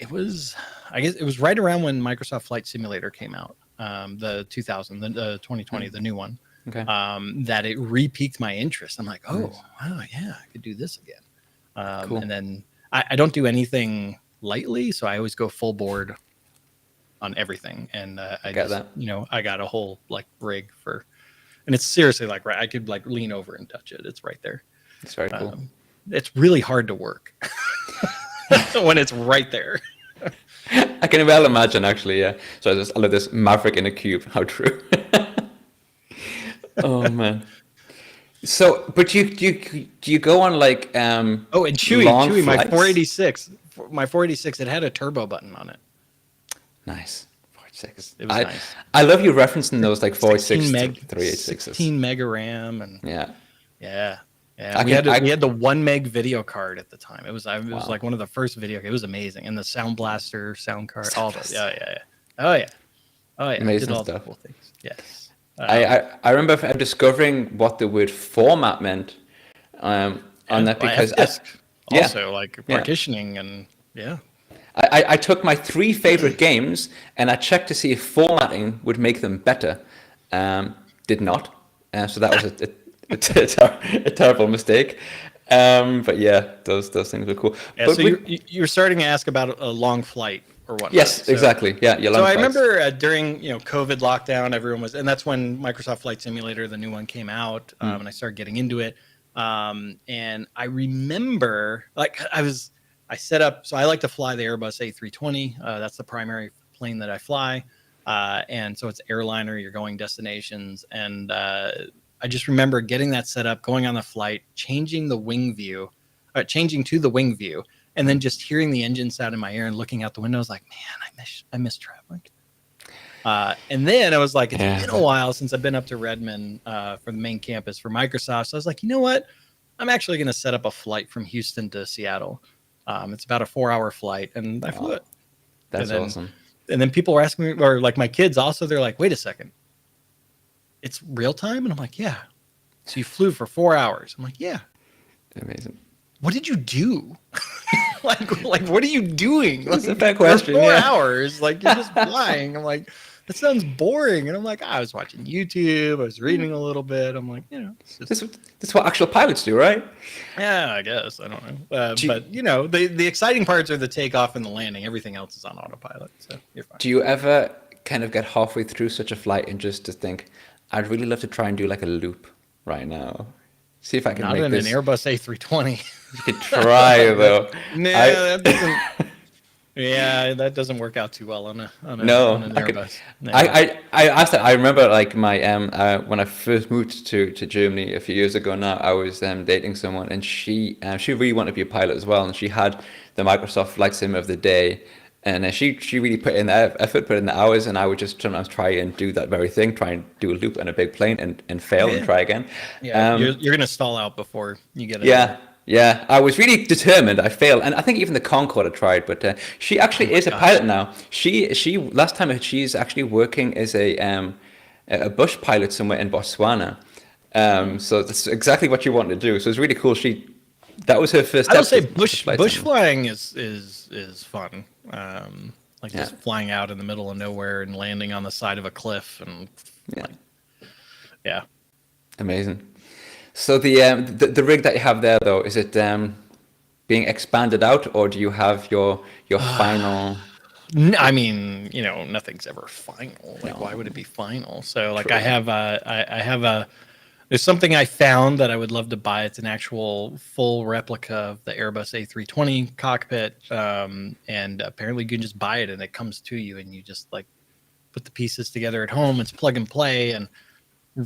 I guess it was right around when Microsoft Flight Simulator came out, the 2020, the new one. Okay. That it re-piqued my interest. I'm like, oh, Nice. wow, yeah, I could do this again. Cool. And then I don't do anything lightly, so I always go full board on everything. And I Get just, that. I got a whole like rig for, and it's seriously like, right, I could like lean over and touch it. It's right there. It's very cool. It's really hard to work when it's right there. I can well imagine, actually. Yeah. So I love this Maverick in a cube. How true. Oh man. So, but do you go on like Oh, and Chewy, my flights? 486, it had a turbo button on it. Nice. 486. It was nice. I love you referencing those like 486 386s. 16 mega RAM, and Yeah. we had the 1 meg video card at the time. It was like one of the first video. It was amazing, and the Sound Blaster sound card, all that. Oh yeah. Amazing did all stuff. the cool things. Yes. I remember discovering what the word format meant on that, because also like partitioning and I took my 3 favorite games and I checked to see if formatting would make them better. Did not. So that was a terrible mistake. But yeah, those things were cool. Yeah, but so you're starting to ask about a long flight or whatnot. Yes, exactly. Yeah, so I remember during COVID lockdown, everyone was, and that's when Microsoft Flight Simulator, the new one, came out, and I started getting into it. And I remember, like, I set up. So I like to fly the Airbus A320. That's the primary plane that I fly, and so it's airliner. You're going destinations, and I just remember getting that set up, going on the flight, changing to the wing view, and then just hearing the engine sound in my ear and looking out the window. I was like, man, I miss traveling. And then I was like, it's been a while since I've been up to Redmond for the main campus for Microsoft. So I was like, you know what? I'm actually going to set up a flight from Houston to Seattle. It's about a 4-hour flight, and I flew it. That's awesome. And then people were asking me, or like my kids also, they're like, wait a second. It's real time? And I'm like, yeah. So you flew for 4 hours. I'm like, yeah. Amazing. What did you do? like what are you doing? That's a fair question. For 4 hours, like you're just flying. I'm like, that sounds boring. And I'm like, I was watching YouTube. I was reading a little bit. I'm like, that's what actual pilots do, right? Yeah, I guess. I don't know. But the exciting parts are the takeoff and the landing. Everything else is on autopilot. So you're fine. Do you ever kind of get halfway through such a flight and just to think, I'd really love to try and do like a loop right now. See if I can make this. Not in an Airbus A320. You could try though. That doesn't. Yeah, that doesn't work out too well on an Airbus. I remember like my when I first moved to Germany a few years ago now, I was dating someone, and she really wanted to be a pilot as well, and she had the Microsoft Flight Sim of the day. And she really put in the effort, put in the hours, and I would just sometimes try and do that very thing, try and do a loop on a big plane and fail and try again. Yeah, you're going to stall out before you get it. Yeah. I was really determined. I failed. And I think even the Concorde I tried, but she actually is a pilot now. She last time she's actually working as a bush pilot somewhere in Botswana. So that's exactly what you want to do. So it's really cool. That was her first step. I would say bush flying is fun. Just flying out in the middle of nowhere and landing on the side of a cliff and amazing. So the rig that you have there though, is it being expanded out, or do you have your final? I mean, nothing's ever final. Why would it be final? So I have there's something I found that I would love to buy. It's an actual full replica of the Airbus A320 cockpit. And apparently you can just buy it and it comes to you and you just like put the pieces together at home. It's plug and play and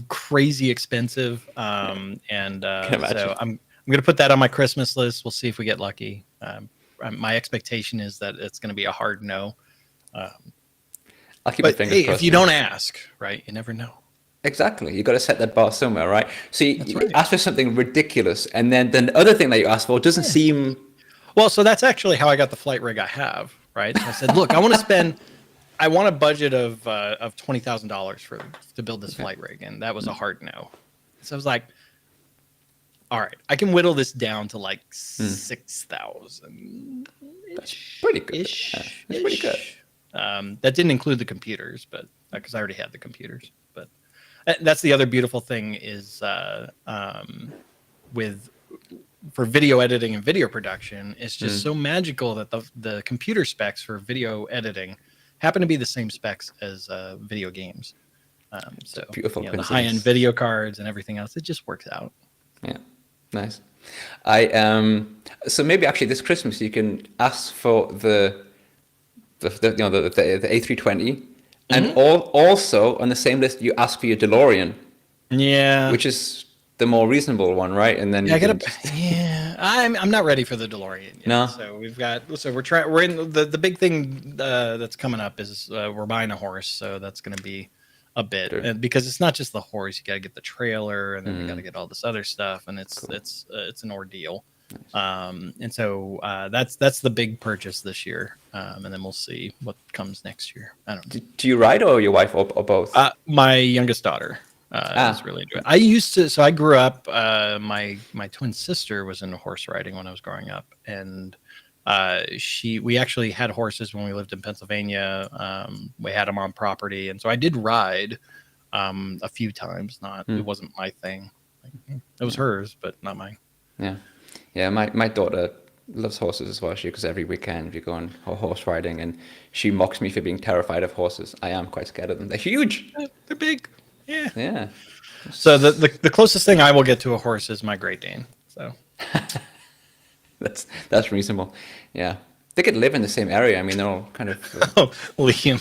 crazy expensive. So I'm going to put that on my Christmas list. We'll see if we get lucky. My expectation is that it's going to be a hard no. I'll keep my fingers crossed. If you don't ask, right, you never know. Exactly. You got to set that bar somewhere, right? So That's you right. ask for something ridiculous, and then the other thing that you ask for doesn't Yeah. seem. Well, so that's actually how I got the flight rig I have, right? So I said, look, I want a budget of $20,000 to build this flight rig, and that was a hard no. So I was like, all right, I can whittle this down to like 6,000 Pretty good. ish. That's pretty good. That didn't include the computers, but because I already had the computers. But that's the other beautiful thing is with for video editing and video production, it's just so magical that the computer specs for video editing happen to be the same specs as video games. So beautiful the high-end video cards and everything else, it just works out. Yeah, nice. So maybe actually this Christmas you can ask for the A320, and also on the same list you ask for your DeLorean. Yeah, which is the more reasonable one, right? And then I'm not ready for the DeLorean yet. No. So we're in the big thing that's coming up is we're buying a horse, so that's going to be a bit, and because it's not just the horse, you got to get the trailer, and then you got to get all this other stuff, and it's an ordeal. And so that's the big purchase this year, and then we'll see what comes next year. I don't know. Do you ride, or your wife, or both? My youngest daughter. Is really into it. I used to, so I grew up. My twin sister was into horse riding when I was growing up, and we actually had horses when we lived in Pennsylvania. We had them on property, and so I did ride a few times. It wasn't my thing. It was hers, but not mine. Yeah. My daughter loves horses as well. She goes every weekend. We go on horse riding, and she mocks me for being terrified of horses. I am quite scared of them. They're huge. They're big. Yeah. So the closest thing I will get to a horse is my Great Dane. So that's reasonable. Yeah, they could live in the same area. I mean, they're all kind of. Liam,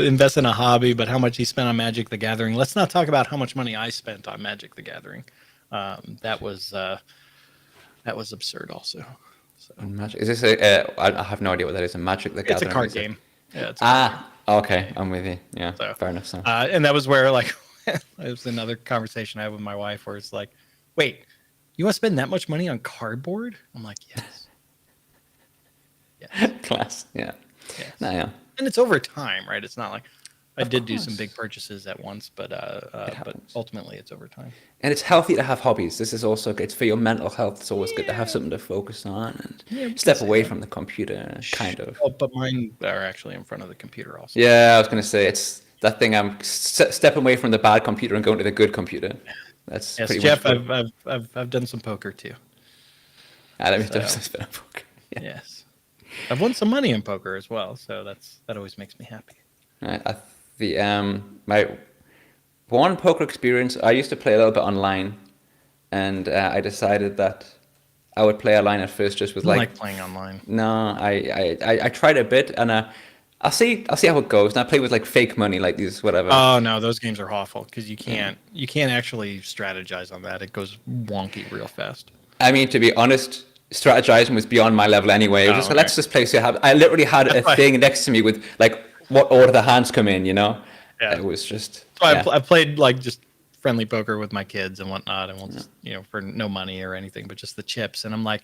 invest in a hobby, but how much he spent on Magic the Gathering. Let's not talk about how much money I spent on Magic the Gathering. That was absurd. Also. So. Magic. Is this I have no idea what that is. A Magic the Gathering. It's a card game. Yeah. It's a card game. Okay, I'm with you. Yeah, so, fair enough. So. And that was where it was another conversation I had with my wife where it's like, wait, you want to spend that much money on cardboard? I'm like, yes. Class. Yeah. Yes. No, yeah. And it's over time, right? It's not like I did do some big purchases at once, but ultimately it's over time. And it's healthy to have hobbies. This is also good for your mental health. It's always good to have something to focus on and step away from the computer, kind of. Oh, but mine are actually in front of the computer also. Yeah, I was going to say, it's that thing. I'm stepping away from the bad computer and going to the good computer. That's yes, pretty Jeff. much I've done some poker too. Let me do some poker. Yeah. Yes, I've won some money in poker as well, so that always makes me happy. My one poker experience, I used to play a little bit online, and I decided that I would play online at first just with I like playing online. No, I tried a bit, and I'll see how it goes. And I play with like fake money, like these whatever. Oh no, those games are awful because you can't actually strategize on that. It goes wonky real fast. I mean, to be honest, strategizing was beyond my level anyway. It was just let's just play. So I literally had a thing next to me with like what order the hands come in. Yeah. It was just. So I played like just friendly poker with my kids and whatnot, and we'll just for no money or anything, but just the chips. And I'm like,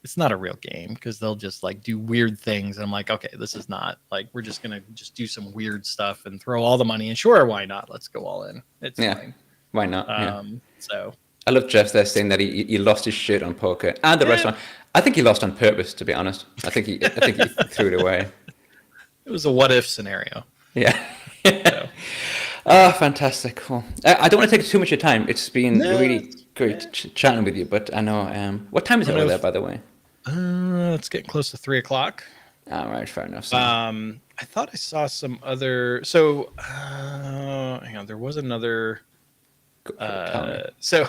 it's not a real game because they'll just like do weird things. And I'm like, okay, this is not like we're just gonna just do some weird stuff and throw all the money. And sure, why not? Let's go all in. It's fine. Why not? So I love Jeff there saying that he lost his shit on poker and the restaurant. I think he lost on purpose, to be honest. I think he threw it away. It was a what if scenario. Yeah. So. Oh, fantastic. Cool. I don't want to take too much of your time. It's been really great chatting with you, but I know, what time is it over there, by the way? It's getting close to 3:00. All right, fair enough. So. I thought I saw some other, so, hang on, there was another, so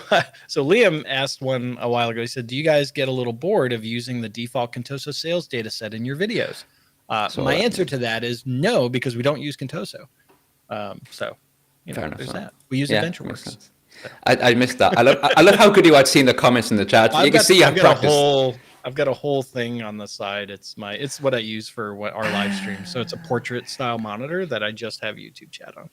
Liam asked one a while ago. He said, do you guys get a little bored of using the default Contoso sales data set in your videos? My answer to that is no, because we don't use Contoso. So, there's that. We use AdventureWorks. So. I missed that. I love how good you had seen the comments in the chat. You can see I've got a whole thing on the side. It's what I use for our live stream. So it's a portrait style monitor that I just have YouTube chat on.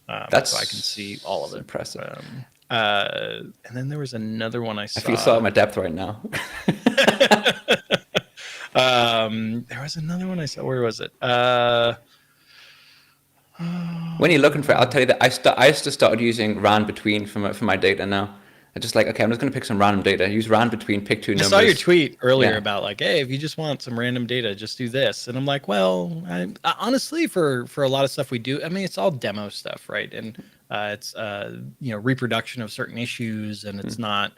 so I can see all of it. Impressive. And then there was another one I saw. I feel so at my depth right now. There was another one I saw. Where was it? When you're looking for it, I'll tell you that I just started using rand between for my data now. I just like, okay, I'm just going to pick some random data. Use rand between, pick two numbers. I saw your tweet earlier about like, hey, if you just want some random data, just do this. And I'm like, well, honestly, for a lot of stuff we do, I mean, it's all demo stuff, right? And it's reproduction of certain issues, and it's not.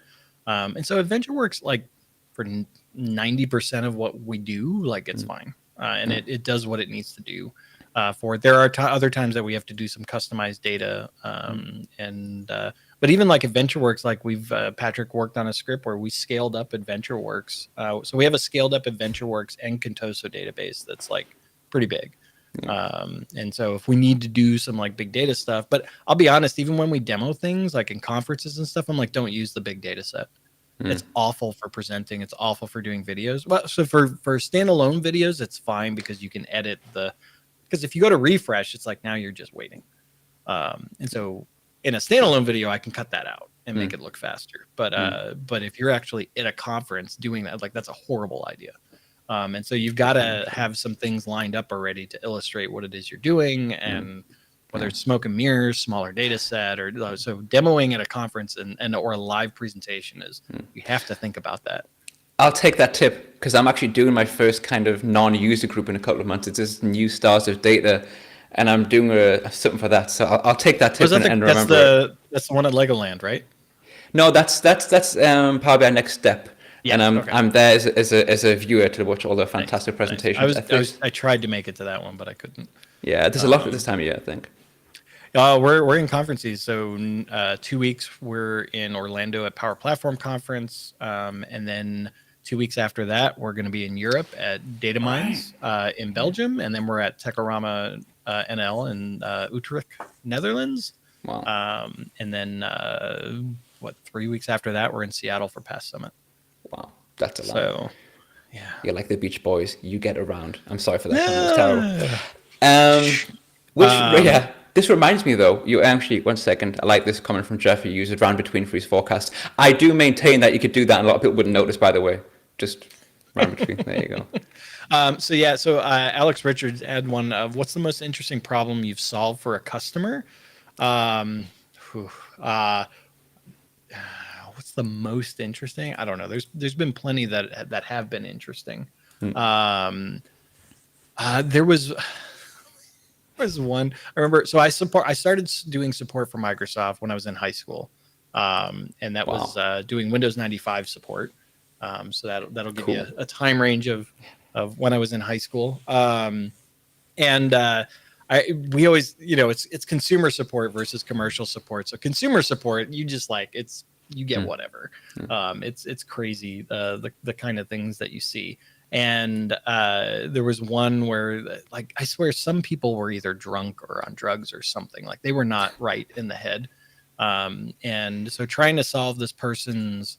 And so AdventureWorks, like for 90% of what we do, like it's fine, and it does what it needs to do. There are other times that we have to do some customized data, but even like AdventureWorks, like Patrick worked on a script where we scaled up AdventureWorks. So we have a scaled up AdventureWorks and Contoso database that's like pretty big. And so if we need to do some like big data stuff, but I'll be honest, even when we demo things like in conferences and stuff, I'm like, don't use the big data set. It's awful for presenting. It's awful for doing videos. Well, so for standalone videos, it's fine because you can edit because if you go to refresh, it's like now you're just waiting. And so in a standalone video, I can cut that out and make it look faster. But if you're actually at a conference doing that, like that's a horrible idea. And so you've got to have some things lined up already to illustrate what it is you're doing, and whether it's smoke and mirrors, smaller data set, or so demoing at a conference or a live presentation you have to think about that. I'll take that tip because I'm actually doing my first kind of non-user group in a couple of months. It's just new stars of data, and I'm doing something for that. So I'll take that tip and remember it. That's the one at Legoland, right? No, that's Power BI Next Step. Yeah, and I'm there as a viewer to watch all the fantastic presentations. I tried to make it to that one, but I couldn't. Yeah, there's a lot at this time of year, I think. We're in conferences. So 2 weeks we're in Orlando at Power Platform Conference, and then 2 weeks after that we're going to be in Europe at Data Mines in Belgium, and then we're at Techorama NL in Utrecht, Netherlands. Wow. And then 3 weeks after that we're in Seattle for Pass Summit. Wow, that's a lot. So, yeah, you're like the Beach Boys. You get around. I'm sorry for that. It's terrible. This reminds me though. You actually 1 second. I like this comment from Jeff. He uses round between for his forecast. I do maintain that you could do that, and a lot of people wouldn't notice. By the way, just round between. There you go. So Alex Richards had one of what's the most interesting problem you've solved for a customer. What's the most interesting? I don't know. There's been plenty that have been interesting. There was one. I remember. So I started doing support for Microsoft when I was in high school, and that was doing Windows 95 support. So that'll give you a time range of when I was in high school. We always, it's consumer support versus commercial support. So consumer support, you just you get whatever. It's crazy the kind of things that you see. And there was one where I swear some people were either drunk or on drugs or something. Like they were not right in the head. And so trying to solve this person's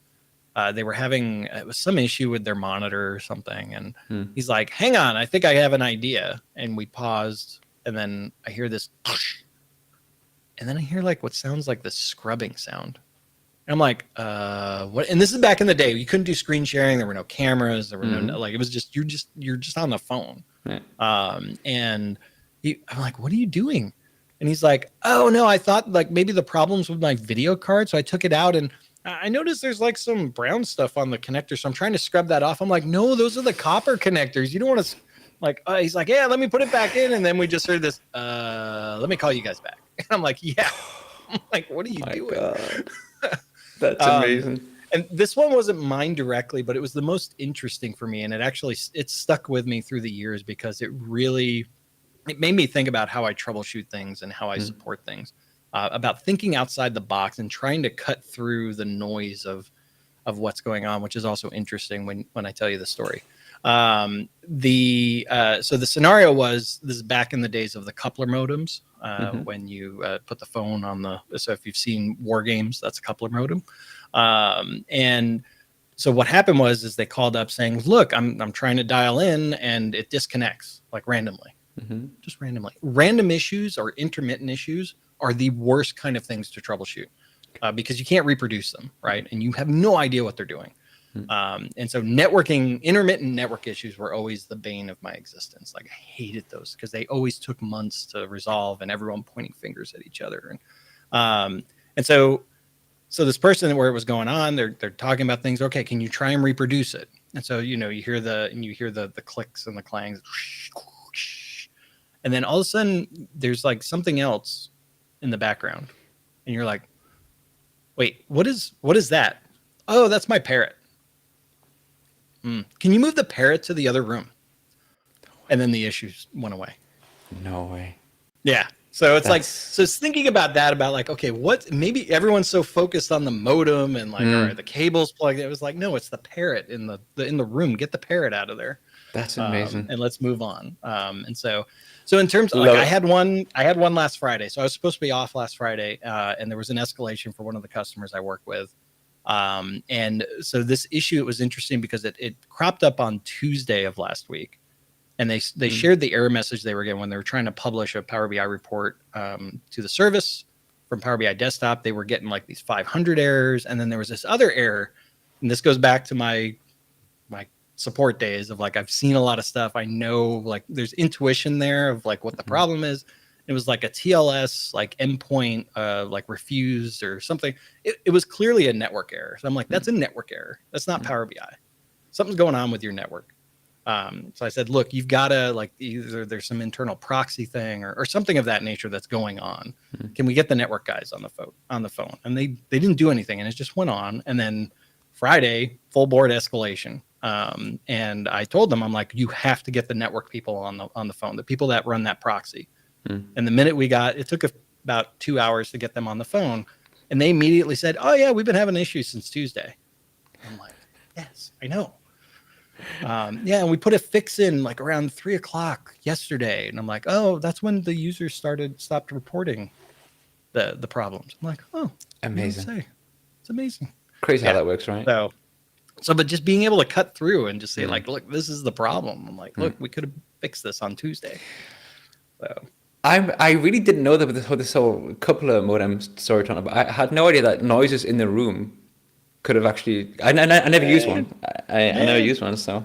they were having it was some issue with their monitor or something, and he's like, hang on, I think I have an idea. And we paused, and then I hear this and then I hear what sounds like the scrubbing sound. And I'm like, what? And this is back in the day. You couldn't do screen sharing. There were no cameras. There were no it was just you're just on the phone. Right. And I'm like, what are you doing? And he's like, oh no, I thought maybe the problem's with my video card. So I took it out and I noticed there's some brown stuff on the connector. So I'm trying to scrub that off. I'm like, no, those are the copper connectors. You don't want to he's like, yeah, let me put it back in. And then we just heard this, let me call you guys back. And I'm like, yeah. I'm like, what are you doing? God. That's amazing. And this one wasn't mine directly, but it was the most interesting for me. And it stuck with me through the years because it made me think about how I troubleshoot things and how I support things, about thinking outside the box and trying to cut through the noise of what's going on, which is also interesting when I tell you the story. So the scenario was, this is back in the days of the coupler modems, when you put the phone on so if you've seen war games, that's a coupler modem. And so what happened is they called up saying, look, I'm trying to dial in and it disconnects randomly, just randomly. Random issues or intermittent issues are the worst kind of things to troubleshoot because you can't reproduce them, right? And you have no idea what they're doing. And so intermittent network issues were always the bane of my existence. Like I hated those because they always took months to resolve and everyone pointing fingers at each other. And so this person where it was going on, they're talking about things. Okay, can you try and reproduce it? And so, you hear the clicks and the clangs, and then all of a sudden there's like something else in the background. And you're like, wait, what is that? Oh, that's my parrot. Can you move the parrot to the other room? And then the issues went away. No way. Yeah. So it's it's thinking about that, about like, okay, maybe everyone's so focused on the modem and like, all right, the cable's plugged. It was like, no, it's the parrot in the room. Get the parrot out of there. That's amazing. And let's move on. And so in terms of like, I had one last Friday. So I was supposed to be off last Friday. And there was an escalation for one of the customers I work with. And so this issue, it was interesting because it cropped up on Tuesday of last week. And they shared the error message they were getting when they were trying to publish a Power BI report to the service from Power BI Desktop. They were getting like these 500 errors. And then there was this other error. And this goes back to my support days of like, I've seen a lot of stuff. I know like there's intuition there of like what the problem is. It was like a TLS like endpoint like refused or something. It was clearly a network error. So I'm like, that's a network error. That's not Power BI. Something's going on with your network. So I said, look, you've got to like either there's some internal proxy thing or something of that nature that's going on. Can we get the network guys on the phone? And they didn't do anything, and it just went on. And then Friday, full board escalation. And I told them, I'm like, you have to get the network people on the phone, the people that run that proxy. And the minute it took about 2 hours to get them on the phone, and they immediately said, oh yeah, we've been having issues since Tuesday. I'm like, yes, I know. And we put a fix in like around 3:00 yesterday. And I'm like, oh, that's when the users stopped reporting the problems. I'm like, oh, amazing. It's amazing. Crazy how that works, right? So, but just being able to cut through and just say like, look, this is the problem. I'm like, look, we could have fixed this on Tuesday. So I really didn't know that with this whole coupler modem story, but I had no idea that noises in the room could have actually. I never used one. I never used one. So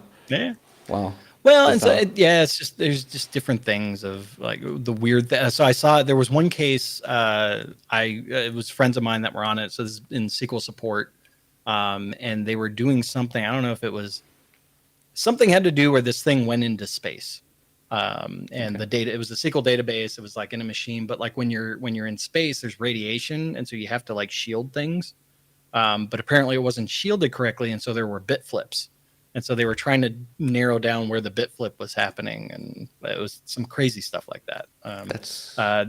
wow. Well, and so it's just there's just different things of like the weird. So I saw there was one case. It was friends of mine that were on it. So this is in SQL support, and they were doing something. I don't know if it was something had to do where this thing went into space. The data, it was a SQL database. It was like in a machine, but like when you're in space, there's radiation, and so you have to like shield things. But apparently it wasn't shielded correctly, and so there were bit flips, and so they were trying to narrow down where the bit flip was happening, and it was some crazy stuff like that.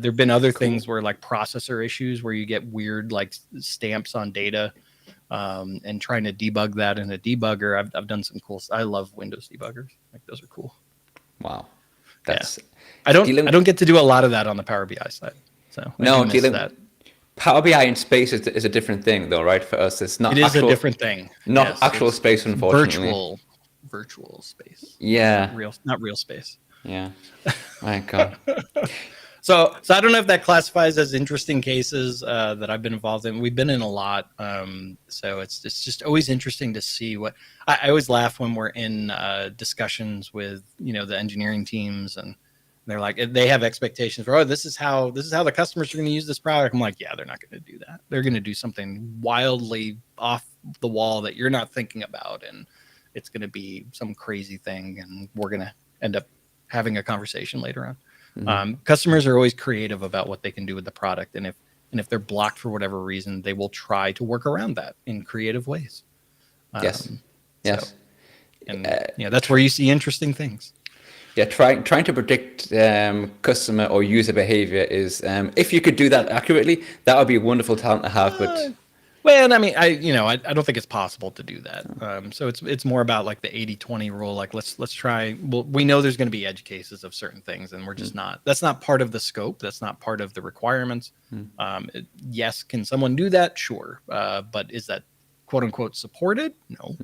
There've been other things where like processor issues where you get weird like stamps on data, and trying to debug that in a debugger. I've done some cool. I love Windows debuggers. Like those are cool. Wow. I don't get to do a lot of that on the Power BI side. So that. Power BI in space is a different thing, though, right? For us, it's not. It is a different thing. Not actual space, unfortunately. Virtual space. Yeah. Not real space. Yeah. My God. So I don't know if that classifies as interesting cases that I've been involved in. We've been in a lot. So it's just always interesting to see what I always laugh when we're in discussions with, the engineering teams, and they're like, they have expectations for, this is how the customers are going to use this product. I'm like, yeah, they're not going to do that. They're going to do something wildly off the wall that you're not thinking about. And it's going to be some crazy thing. And we're going to end up having a conversation later on. Customers are always creative about what they can do with the product, and if they're blocked for whatever reason, they will try to work around that in creative ways. Yes. That's where you see interesting things. Yeah, trying to predict customer or user behavior is, if you could do that accurately, that would be a wonderful talent to have. But well, I mean, I don't think it's possible to do that. So it's more about like the 80-20 rule. Like let's try. Well, we know there's going to be edge cases of certain things, and we're just not. That's not part of the scope. That's not part of the requirements. Yes, can someone do that? Sure, but is that quote unquote supported? No.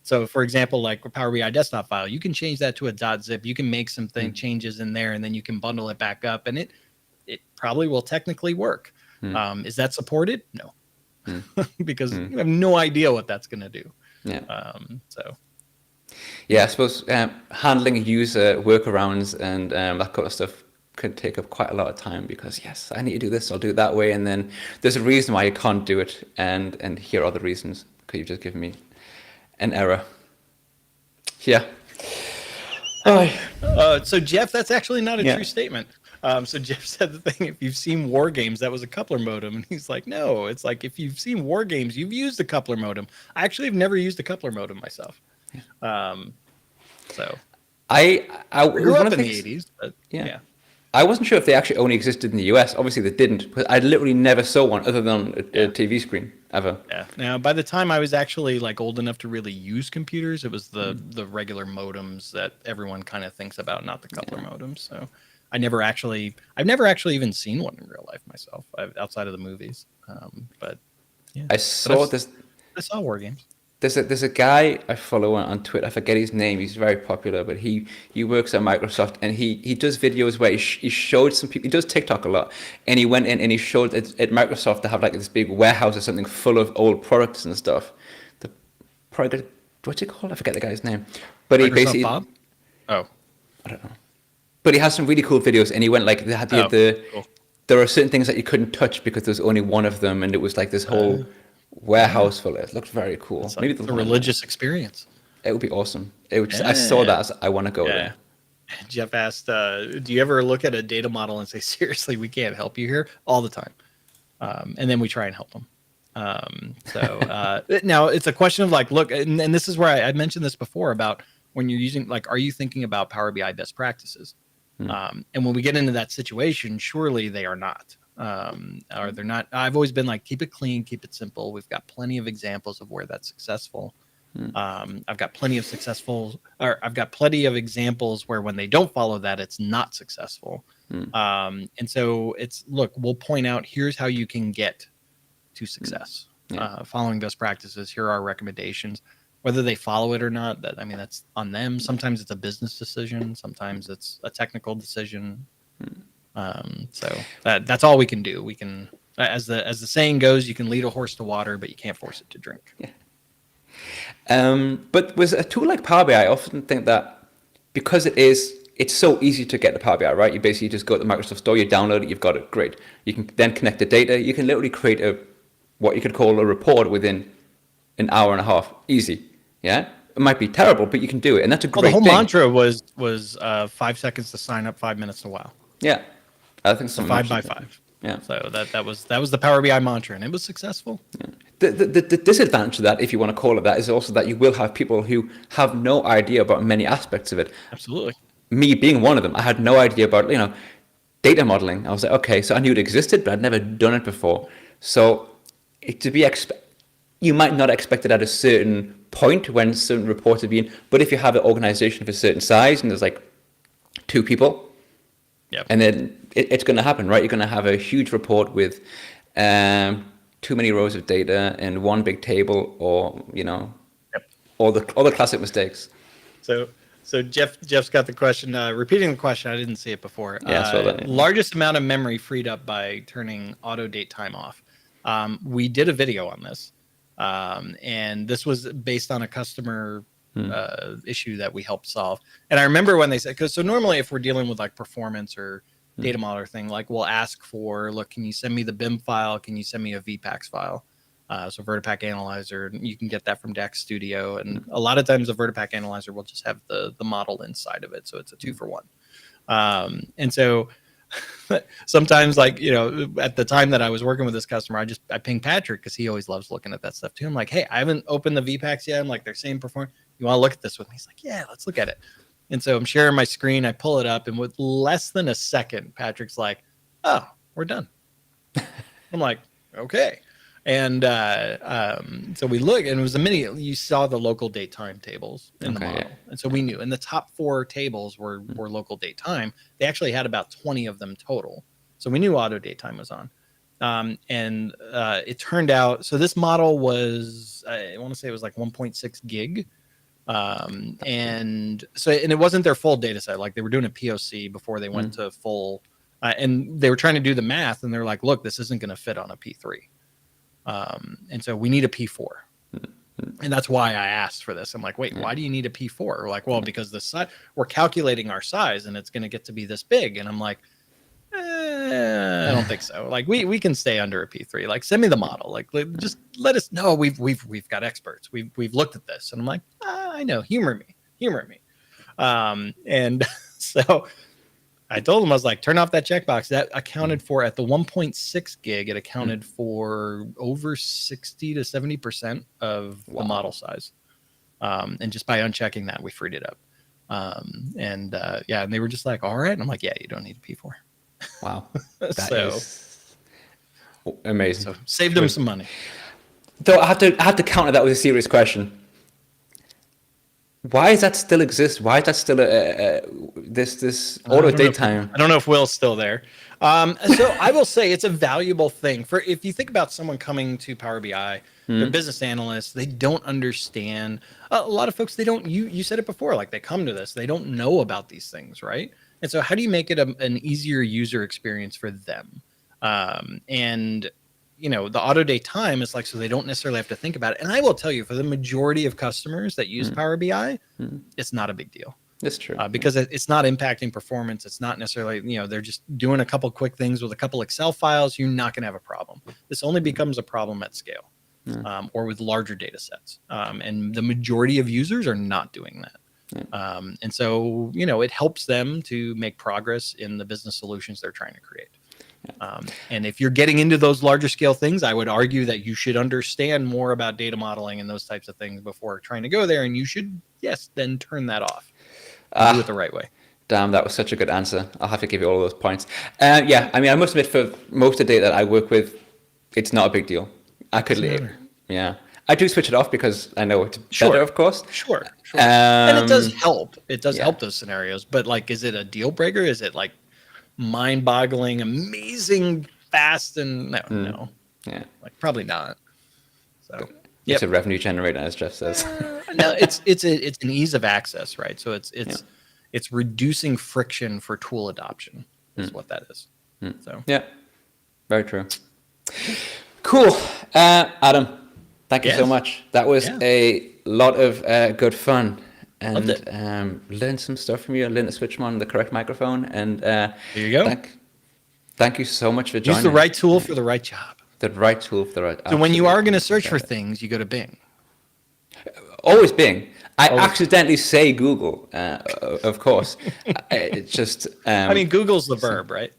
So for example, like a Power BI desktop file, you can change that to a .zip. You can make some changes in there, and then you can bundle it back up, and it probably will technically work. Is that supported? No, because you have no idea what that's going to do. Yeah. Yeah, I suppose handling user workarounds and that kind of stuff could take up quite a lot of time, because yes, I need to do this, I'll do it that way, and then there's a reason why you can't do it, and here are the reasons, because you've just given me an error. Yeah. So Jeff, that's actually not a true statement. So Jeff said the thing, if you've seen War Games, that was a coupler modem. And he's like, no, it's like, if you've seen War Games, you've used a coupler modem. I actually have never used a coupler modem myself. So I grew up in the 80s, but yeah. I wasn't sure if they actually only existed in the US. Obviously they didn't, but I literally never saw one other than a TV screen ever. Yeah. Now, by the time I was actually like old enough to really use computers, it was the regular modems that everyone kind of thinks about, not the coupler modems. So I've never actually even seen one in real life myself, outside of the movies. But yeah, I saw War Games. There's a guy I follow on Twitter. I forget his name. He's very popular, but he works at Microsoft, and he does videos where he showed some people. He does TikTok a lot, and he went in and he showed at Microsoft they have like this big warehouse or something full of old products and stuff. The product, what's it called? I forget the guy's name. But he basically, Bob? Oh, I don't know. But he has some really cool videos, and he went like they had cool. There are certain things that you couldn't touch because there's only one of them, and it was like this whole warehouse full of it. Looked very cool. It's maybe a religious experience. It would be awesome. It would. I saw that as I want to go there. Jeff asked, do you ever look at a data model and say, seriously, we can't help you here? All the time. And then we try and help them. Now it's a question of like, look, and this is where I mentioned this before about when you're using, like, are you thinking about Power BI best practices? And when we get into that situation, surely they are not. Or they're not. I've always been like, keep it clean, keep it simple. We've got plenty of examples of where that's successful. I've got plenty of examples where when they don't follow that, it's not successful. And so it's, look, we'll point out, here's how you can get to success. Following best practices. Here are our recommendations. Whether they follow it or not, that's on them. Sometimes it's a business decision. Sometimes it's a technical decision. So that's all we can do. We can, as the saying goes, you can lead a horse to water, but you can't force it to drink. But with a tool like Power BI, I often think that because it's so easy to get the Power BI, right? You basically just go to the Microsoft Store, you download it, you've got it, great. You can then connect the data. You can literally create what you could call a report within an hour and a half, easy. Yeah, it might be terrible, but you can do it, and that's a great thing. The whole mantra was 5 seconds to sign up, 5 minutes to wow. Yeah, I think so. 5 by 5. Yeah. So that was the Power BI mantra, and it was successful. Yeah. The disadvantage of that, if you want to call it that, is also that you will have people who have no idea about many aspects of it. Absolutely. Me being one of them, I had no idea about data modeling. I was like, okay, so I knew it existed, but I'd never done it before. So you might not expect it at a certain point when certain reports are being, but if you have an organization of a certain size and there's like 2 people, and then it's going to happen, right? You're going to have a huge report with too many rows of data and one big table, or all the classic mistakes. So Jeff's got the question. Repeating the question, I didn't see it before. Yeah, I saw that. Largest amount of memory freed up by turning auto date time off. We did a video on this, and this was based on a customer issue that we helped solve. And I remember when they said, so normally if we're dealing with like performance or data modeler thing, like we'll ask for, look, can you send me the BIM file? Can you send me a VPAX file? So Vertipack Analyzer, you can get that from DAX Studio. And a lot of times the Vertipack Analyzer will just have the model inside of it. So it's a 2-for-1. And so sometimes, like, at the time that I was working with this customer, I pinged Patrick because he always loves looking at that stuff too. I'm like, hey, I haven't opened the VPAX yet. I'm like, they're saying perform. You want to look at this with me? He's like, yeah, let's look at it. And so I'm sharing my screen. I pull it up, and with less than a second, Patrick's like, oh, we're done. I'm like, okay. And so we look, and it was you saw the local date time tables in the model. And so we knew, and the top 4 tables were local date time. They actually had about 20 of them total. So we knew auto date time was on. And it turned out, so this model was, I want to say it was like 1.6 gig. And it wasn't their full data set. Like they were doing a POC before they went to full And they were trying to do the math, and they're like, "Look, this isn't going to fit on a P3, and so we need a P4." And that's why I asked for this. I'm like, "Wait, why do you need a P4?" We're like, "Well, because the size, we're calculating our size, and it's going to get to be this big." And I'm like, I don't think so. Like we can stay under a P3. Like send me the model. Like just let us know. We've got experts. We've looked at this. And I'm like, I know. Humor me. And so I told him, I was like, turn off that checkbox. That accounted for, at the 1.6 gig, it accounted for over 60 to 70% of the model size. And just by unchecking that, we freed it up. And they were just like, all right. And I'm like, yeah, you don't need a P4. Wow. That is amazing. So saved them some money. Though I have to counter that with a serious question. Why does that still exist? Why is that still this auto date time? I don't know if Will's still there. So I will say it's a valuable thing for, if you think about someone coming to Power BI, they're business analysts, they don't understand. A lot of folks, they don't, you said it before, like they come to this, they don't know about these things, right? And so how do you make it an easier user experience for them? And the auto date time is like, so they don't necessarily have to think about it. And I will tell you, for the majority of customers that use Power BI, it's not a big deal. That's true. Because it's not impacting performance. It's not necessarily, they're just doing a couple quick things with a couple Excel files. You're not going to have a problem. This only becomes a problem at scale, or with larger data sets. And the majority of users are not doing that. And so, it helps them to make progress in the business solutions they're trying to create. And if you're getting into those larger scale things, I would argue that you should understand more about data modeling and those types of things before trying to go there. And you should, then turn that off. Do it the right way. Damn, that was such a good answer. I'll have to give you all of those points. I must admit, for most of the data that I work with, it's not a big deal. I could leave. Yeah. I do switch it off because I know it's better, of course. Sure. And it does help. It does help those scenarios. But like, is it a deal breaker? Is it like mind-boggling, amazing, fast, and no. Yeah. Like probably not. So it's a revenue generator, as Jeff says. No, it's an ease of access, right? So it's reducing friction for tool adoption is what that is. So yeah, very true. Cool, Adam. Thank you so much. That was a lot of good fun, and learned some stuff from you. I learned to switch on the correct microphone, and there you go. Thank you so much for joining. Use the right tool for the right job. The right tool for the right. So when you are going to search for things, you go to Bing. Always Bing. I accidentally say Google, of course. It's just. Google's the verb, right?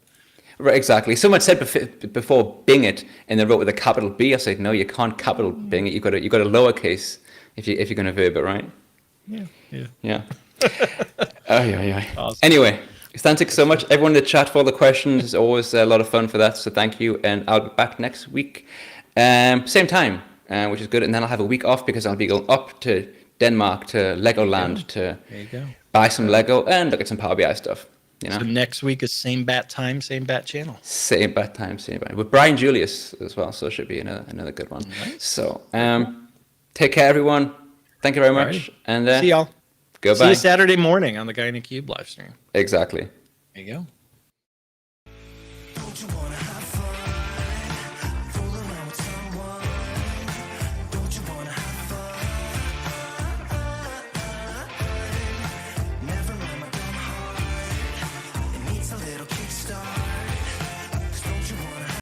Right, exactly. Someone said before Bing it, and they wrote with a capital B. I said, no, you can't capital Bing it. You got to lowercase if you're going to verb it, right? Yeah. Oh yeah. Awesome. Anyway, thank you so much, everyone in the chat, for all the questions. It's always a lot of fun for that. So thank you, and I'll be back next week, same time, which is good. And then I'll have a week off because I'll be going up to Denmark to Legoland to buy some Lego and look at some Power BI stuff. So next week is same bat time, same bat channel. Same bat time, same bat. With Brian Julius as well, so it should be another good one. Nice. So take care, everyone. Thank you very much. Alrighty. And see y'all. Goodbye. See you Saturday morning on the Guy in a Cube live stream. Exactly. There you go.